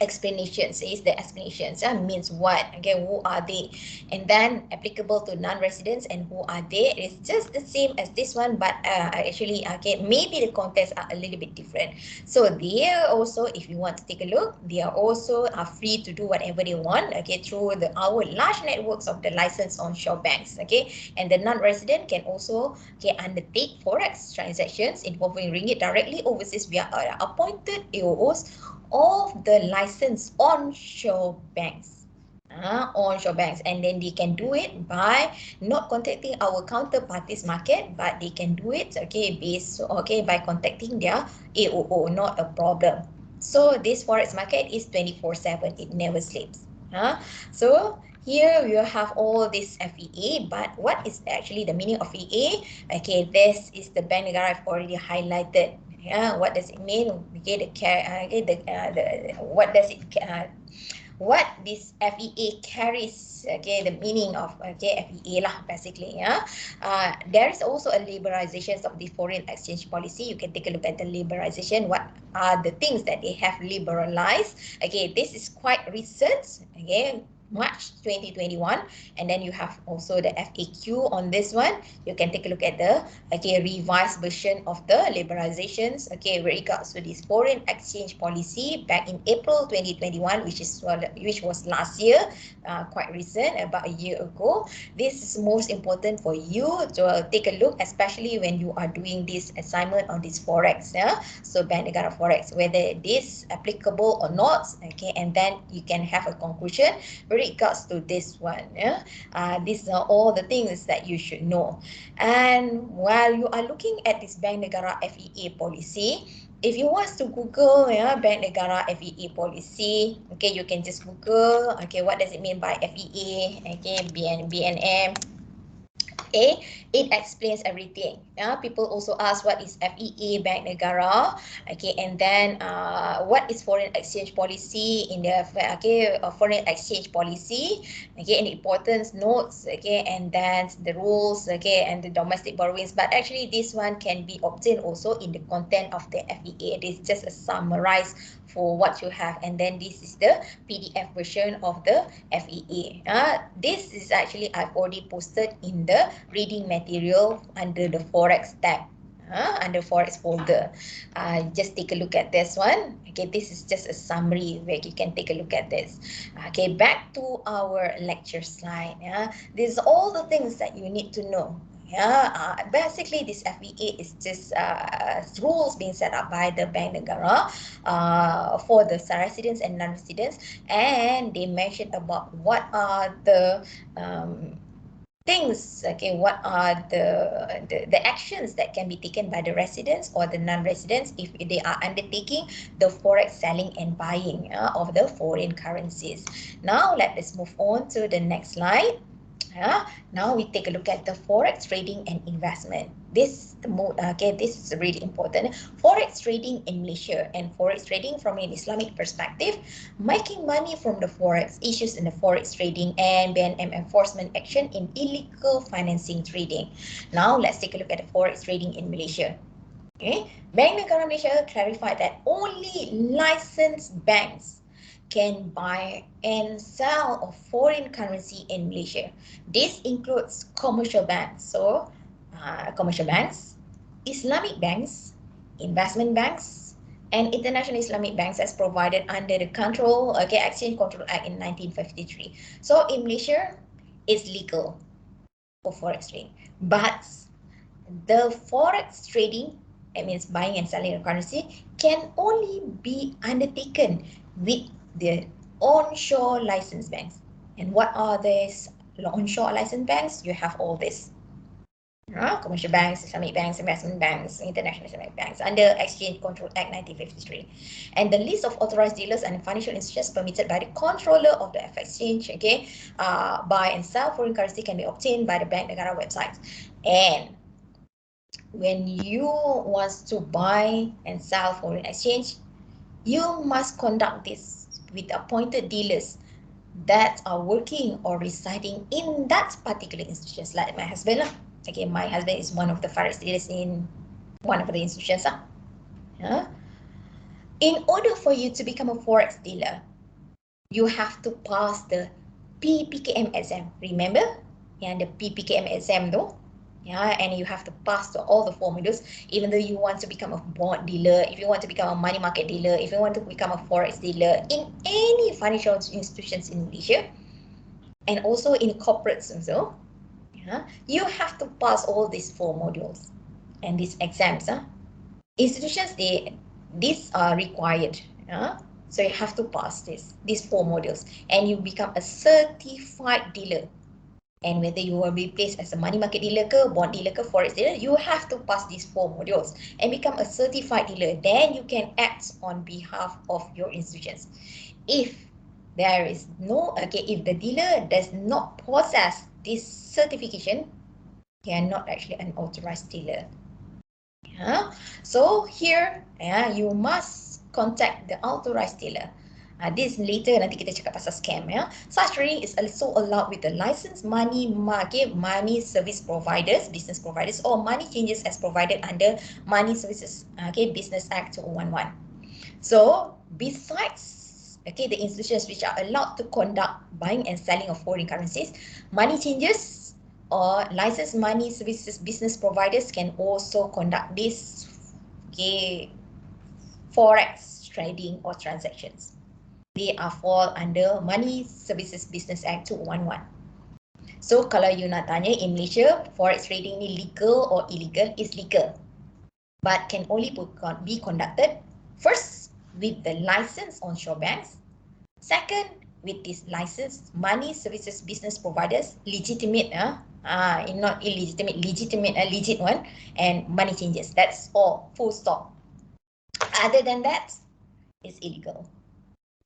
explanations. Is the explanations means what, okay, who are they, and then applicable to non-residents and who are they, it's just the same as this one, but actually, okay, maybe the contents are a little bit different. So they are also, if you want to take a look, they are also free to do whatever they want, okay, through our large networks of the licensed onshore banks, okay, and the non-resident can also, okay, undertake forex transactions involving ringgit directly overseas via appointed AOOs of the licensed onshore banks. Onshore banks, and then they can do it by not contacting our counterparties market, but they can do it, okay, by contacting their AOO, not a problem. So this forex market is 24/7, it never sleeps. So here we have all this FEA, but what is actually the meaning of FEA? Okay, this is the Bank Negara I've already highlighted. Yeah, what does it mean? Okay, what does it what this FEA carries, okay, the meaning of, okay, FEA lah basically. There is also a liberalization of the foreign exchange policy. You can take a look at the liberalization. What are the things that they have liberalized? Okay, this is quite recent, okay, March 2021, and then you have also the FAQ on this one. You can take a look at the, okay, revised version of the liberalizations, okay, with regards to this foreign exchange policy back in April 2021, which was last year, quite recent, about a year ago. This is most important for you to take a look, especially when you are doing this assignment on this forex. So Bank Negara Forex, whether it is applicable or not, okay, and then you can have a conclusion with regards to this one. These are all the things that you should know. And while you are looking at this Bank Negara FEA policy, if you want to Google Bank Negara FEA policy, okay, you can just Google, okay, what does it mean by FEA, okay, BNM, Okay, it explains everything. People also ask what is FEA, Bank Negara. Okay, and then what is foreign exchange policy in the foreign exchange policy. Okay, and the importance notes. Okay, and then the rules. Okay, and the domestic borrowings. But actually, this one can be obtained also in the content of the FEA. It is just a summarize for what you have, and then this is the PDF version of the FEA. This is actually I've already posted in the reading material under the Forex tab. Under Forex folder. Just take a look at this one. Okay, this is just a summary where you can take a look at this. Okay, back to our lecture slide. These are all the things that you need to know. Basically this FEA is just rules being set up by the Bank Negara for the residents and non-residents, and they mentioned about what are the things, okay, what are the actions that can be taken by the residents or the non-residents if they are undertaking the forex selling and buying of the foreign currencies. Now let us move on to the next slide. Now we take a look at the forex trading and investment. This is really important. Forex trading in Malaysia and forex trading from an Islamic perspective, making money from the forex, issues in the forex trading, and BNM enforcement action in illegal financing trading. Now let's take a look at the forex trading in Malaysia. Okay, Bank Negara Malaysia clarified that only licensed banks can buy and sell of foreign currency in Malaysia. This includes commercial banks, so commercial banks, Islamic banks, investment banks, and international Islamic banks as provided under the Exchange Control Act in 1953. So in Malaysia, it's legal for forex trading, but the forex trading, it means buying and selling a currency, can only be undertaken with the onshore licensed banks. And what are these onshore licensed banks? You have all this. Commercial banks, Islamic banks, investment banks, international Islamic banks under Exchange Control Act 1953. And the list of authorized dealers and financial institutions permitted by the controller of the exchange, buy and sell foreign currency can be obtained by the Bank Negara website. And when you want to buy and sell foreign exchange, you must conduct this with appointed dealers that are working or residing in that particular institution. Like my husband lah. Okay, my husband is one of the forex dealers in one of the institutions lah. In order for you to become a forex dealer, you have to pass the PPKM exam. Remember? The PPKM exam though. And you have to pass all the 4 modules. Even though you want to become a bond dealer, if you want to become a money market dealer, if you want to become a forex dealer in any financial institutions in Malaysia, and also in corporates also, you have to pass all these 4 modules and these exams. Institutions, these are required. So you have to pass these 4 modules, and you become a certified dealer. And whether you will be placed as a money market dealer ke, bond dealer ke, forex dealer, you have to pass these 4 modules and become a certified dealer. Then you can act on behalf of your institutions. If there is if the dealer does not possess this certification, they are not actually an authorized dealer. So here, you must contact the authorized dealer. This later nanti kita cakap pasal scam. Such trading is also allowed with the licensed money market, money service providers, business providers, or money changers as provided under Money Services Business Act 2011. So besides the institutions which are allowed to conduct buying and selling of foreign currencies, money changers or licensed money services business providers can also conduct this forex trading or transactions. They are fall under Money Services Business Act 2011. So kalau you nak tanya in Malaysia, forex trading ni legal or illegal? Is legal, but can only be conducted first with the licensed onshore banks, second with these licensed money services business providers, legitimate, not illegitimate, legitimate, legit one, and money changers. That's all, full stop. Other than that, it's illegal.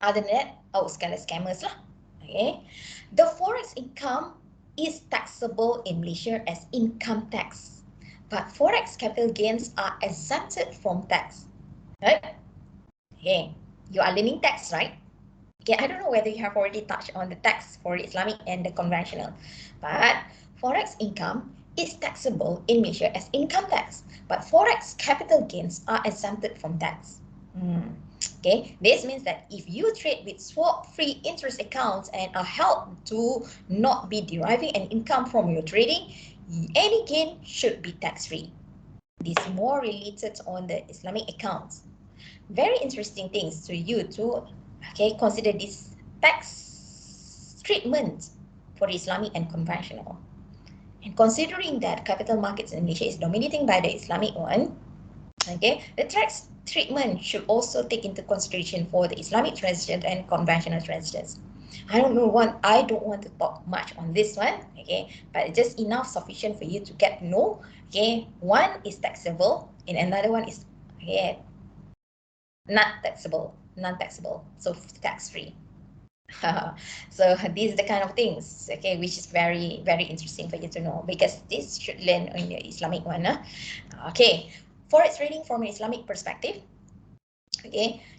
Other than that, sekali scammers lah. Okay, the forex income is taxable in Malaysia as income tax, but forex capital gains are exempted from tax. Right? Okay, you are learning tax, right? Okay, I don't know whether you have already touched on the tax for the Islamic and the conventional, but forex income is taxable in Malaysia as income tax, but forex capital gains are exempted from tax. Okay, this means that if you trade with swap-free interest accounts and are held to not be deriving an income from your trading, any gain should be tax-free. This is more related on the Islamic accounts. Very interesting things to you to consider this tax treatment for the Islamic and conventional. And considering that capital markets in Malaysia is dominating by the Islamic one, the tax treatment should also take into consideration for the Islamic resident and conventional residents. I don't want to talk much on this one, but just enough sufficient for you to get to know, one is taxable and another one is, not taxable, non-taxable, so tax-free. So these are the kind of things, which is very, very interesting for you to know, because this should learn in the Islamic one. Okay, forex trading from an Islamic perspective.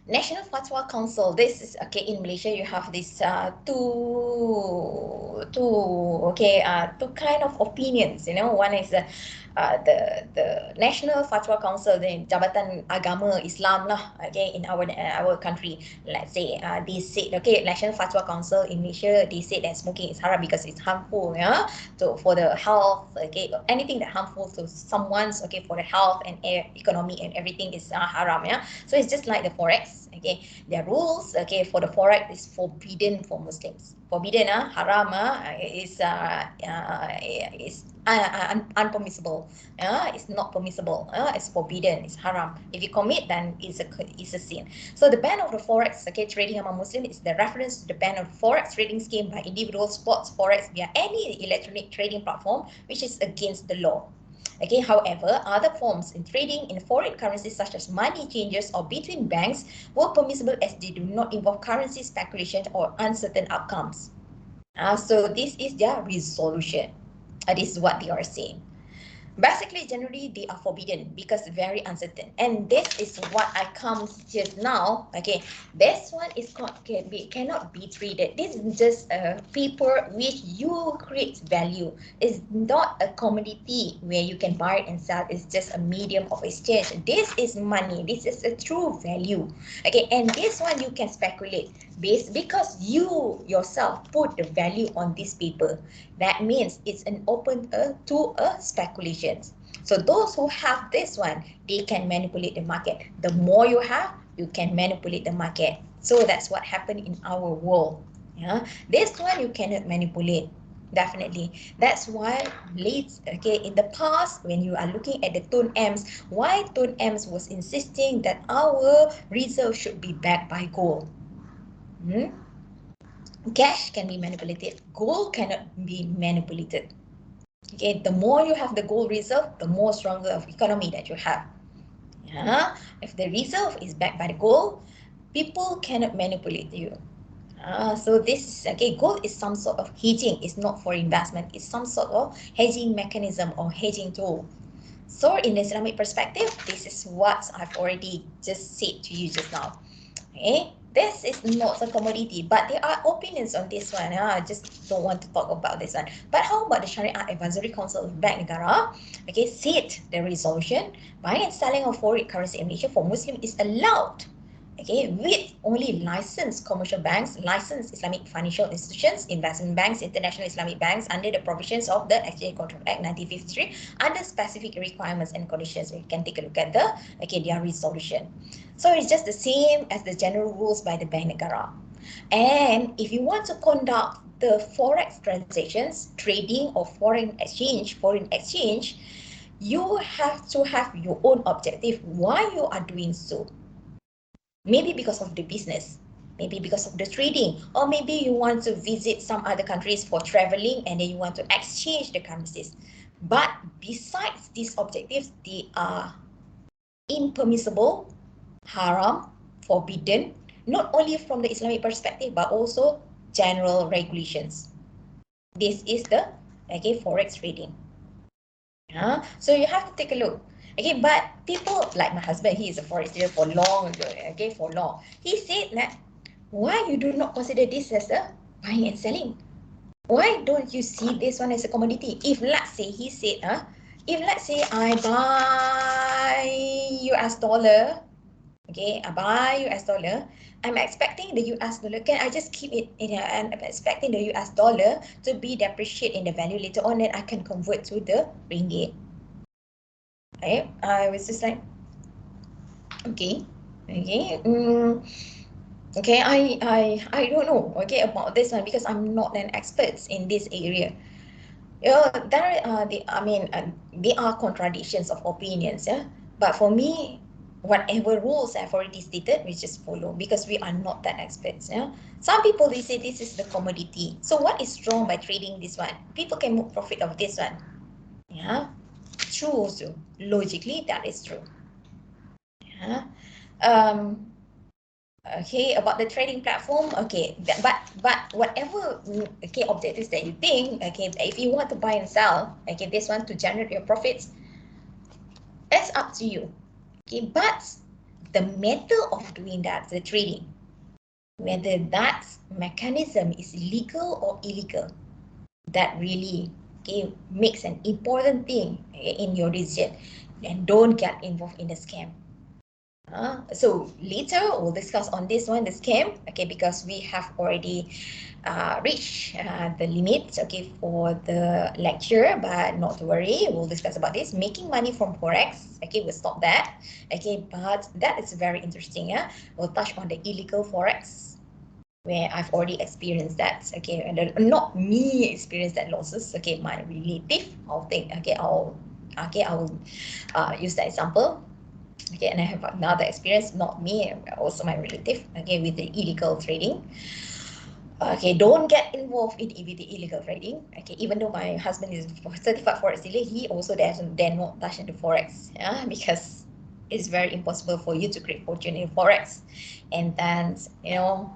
National Fatwa Council. This is in Malaysia. You have this two kind of opinions. One is the National Fatwa Council, the Jabatan Agama Islam lah. In our country, let's say they said National Fatwa Council in Malaysia, they said that smoking is haram because it's harmful. So for the health, anything that harmful to someone's for the health and economy and everything is haram. So it's just like the forex. Their rules for the forex is forbidden for Muslims. Forbidden, haram is unpermissible. It's not permissible. It's forbidden. It's haram. If you commit, then it's a sin. So the ban of the forex trading among Muslims is the reference to the ban of forex trading scheme by individuals, sports forex via any electronic trading platform, which is against the law. However, other forms in trading in foreign currencies such as money changes or between banks were permissible as they do not involve currency speculation or uncertain outcomes. So this is their resolution. This is what they are saying. Basically, generally, they are forbidden because very uncertain. And this is what I come just now. This one is cannot be traded. This is just a paper which you create value. It's not a commodity where you can buy it and sell. It's just a medium of exchange. This is money. This is a true value. And this one you can speculate because you yourself put the value on this paper. That means it's an open to a speculation. So those who have this one, they can manipulate the market. The more you have, you can manipulate the market. So that's what happened in our world. This one you cannot manipulate. Definitely. That's why in the past, when you are looking at the Tun Ems, why Tun Ems was insisting that our reserve should be backed by gold. Cash can be manipulated. Gold cannot be manipulated. The more you have the gold reserve, the more stronger of economy that you have. If the reserve is backed by the gold, people cannot manipulate you. So this gold is some sort of hedging. It's not for investment. It's some sort of hedging mechanism or hedging tool. So in the Islamic perspective, this is what I've already just said to you just now. This is not a commodity, but there are opinions on this one. I just don't want to talk about this one. But how about the Sharia Advisory Council of Bank Negara? Said the resolution, buying and selling of foreign currency in Malaysia for Muslim is allowed. With only licensed commercial banks, licensed Islamic financial institutions, investment banks, international Islamic banks under the provisions of the Exchange Control Act 1953 under specific requirements and conditions. We can take a look at their resolution. So it's just the same as the general rules by the Bank Negara. And if you want to conduct the forex transactions, trading or foreign exchange, you have to have your own objective why you are doing so. Maybe because of the business, maybe because of the trading, or maybe you want to visit some other countries for traveling and then you want to exchange the currencies. But besides these objectives, they are impermissible, haram, forbidden, not only from the Islamic perspective, but also general regulations. This is the okay, forex trading. So you have to take a look. Okay, but people like my husband, he is a forex trader for long ago. Okay, for long. He said that why you do not consider this as a buying and selling? Why don't you see this one as a commodity? If let's say he said, if let's say I buy US dollar, okay, I buy US dollar, I'm expecting the US dollar, can I just keep it in and I'm expecting the US dollar to be depreciate in the value later on, then I can convert to the ringgit. Right? I was just like, okay, okay, okay, I don't know, okay, about this one because I'm not an expert in this area. Yeah, there are there are contradictions of opinions, yeah. But for me, whatever rules I've already stated, we just follow because we are not that experts, yeah. Some people they say this is the commodity. So what is wrong by trading this one? People can make profit of this one, yeah. True also. Logically, that is true. Yeah. Um, okay, about the trading platform, okay, but whatever okay objectives that you think, okay, if you want to buy and sell, okay, this one to generate your profits, it's up to you. Okay, but the method of doing that, the trading, whether that mechanism is legal or illegal, that really okay makes an important thing in your decision, and don't get involved in the scam. So later we'll discuss on this one, the scam, okay, because we have already reached the limit, okay, for the lecture, but not to worry, we'll discuss about this, making money from forex, okay, we'll stop that, okay, but that is very interesting, yeah, we'll touch on the illegal forex, where I've already experienced that, okay, and not me experienced that losses, okay, my relative, I'll think, okay, I'll use that example. Okay, and I have another experience, not me, also my relative, okay, with the illegal trading. Okay, don't get involved in with the illegal trading. Okay, even though my husband is certified forex dealer, he also doesn't dare not touch into forex, yeah, because it's very impossible for you to create fortune in forex. And then, you know,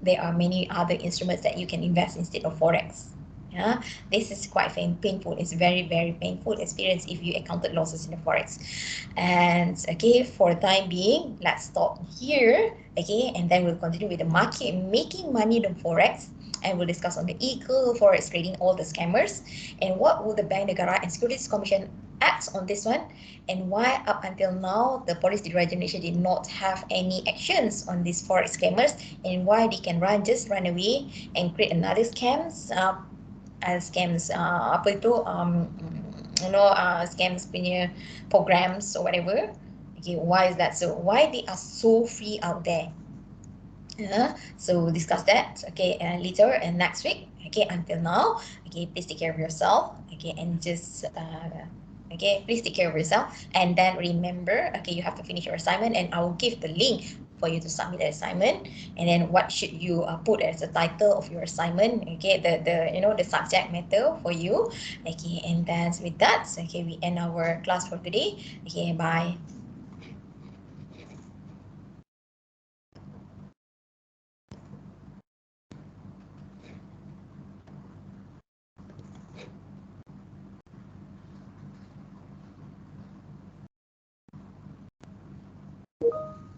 there are many other instruments that you can invest instead of forex. Yeah, this is quite painful. It's very painful experience if you encountered losses in the forex. And okay, for the time being, let's stop here. Okay, and then we'll continue with the market making money in forex, and we'll discuss on the illegal forex trading, all the scammers, and what will the Bank Negara and Securities Commission act on this one, and why up until now the police generation did not have any actions on these forex scammers, and why they can run away and create another scams, apa itu scams punya programs or whatever. Okay, why is that so? Why they are so free out there? So we'll discuss that, okay, later and next week. Okay, until now, okay, please take care of yourself, okay, and just okay, please take care of yourself, and then remember, okay, you have to finish your assignment, and I will give the link for you to submit the assignment, and then what should you put as the title of your assignment, okay, the the subject matter for you, okay, and then with that, okay, we end our class for today. Okay, bye.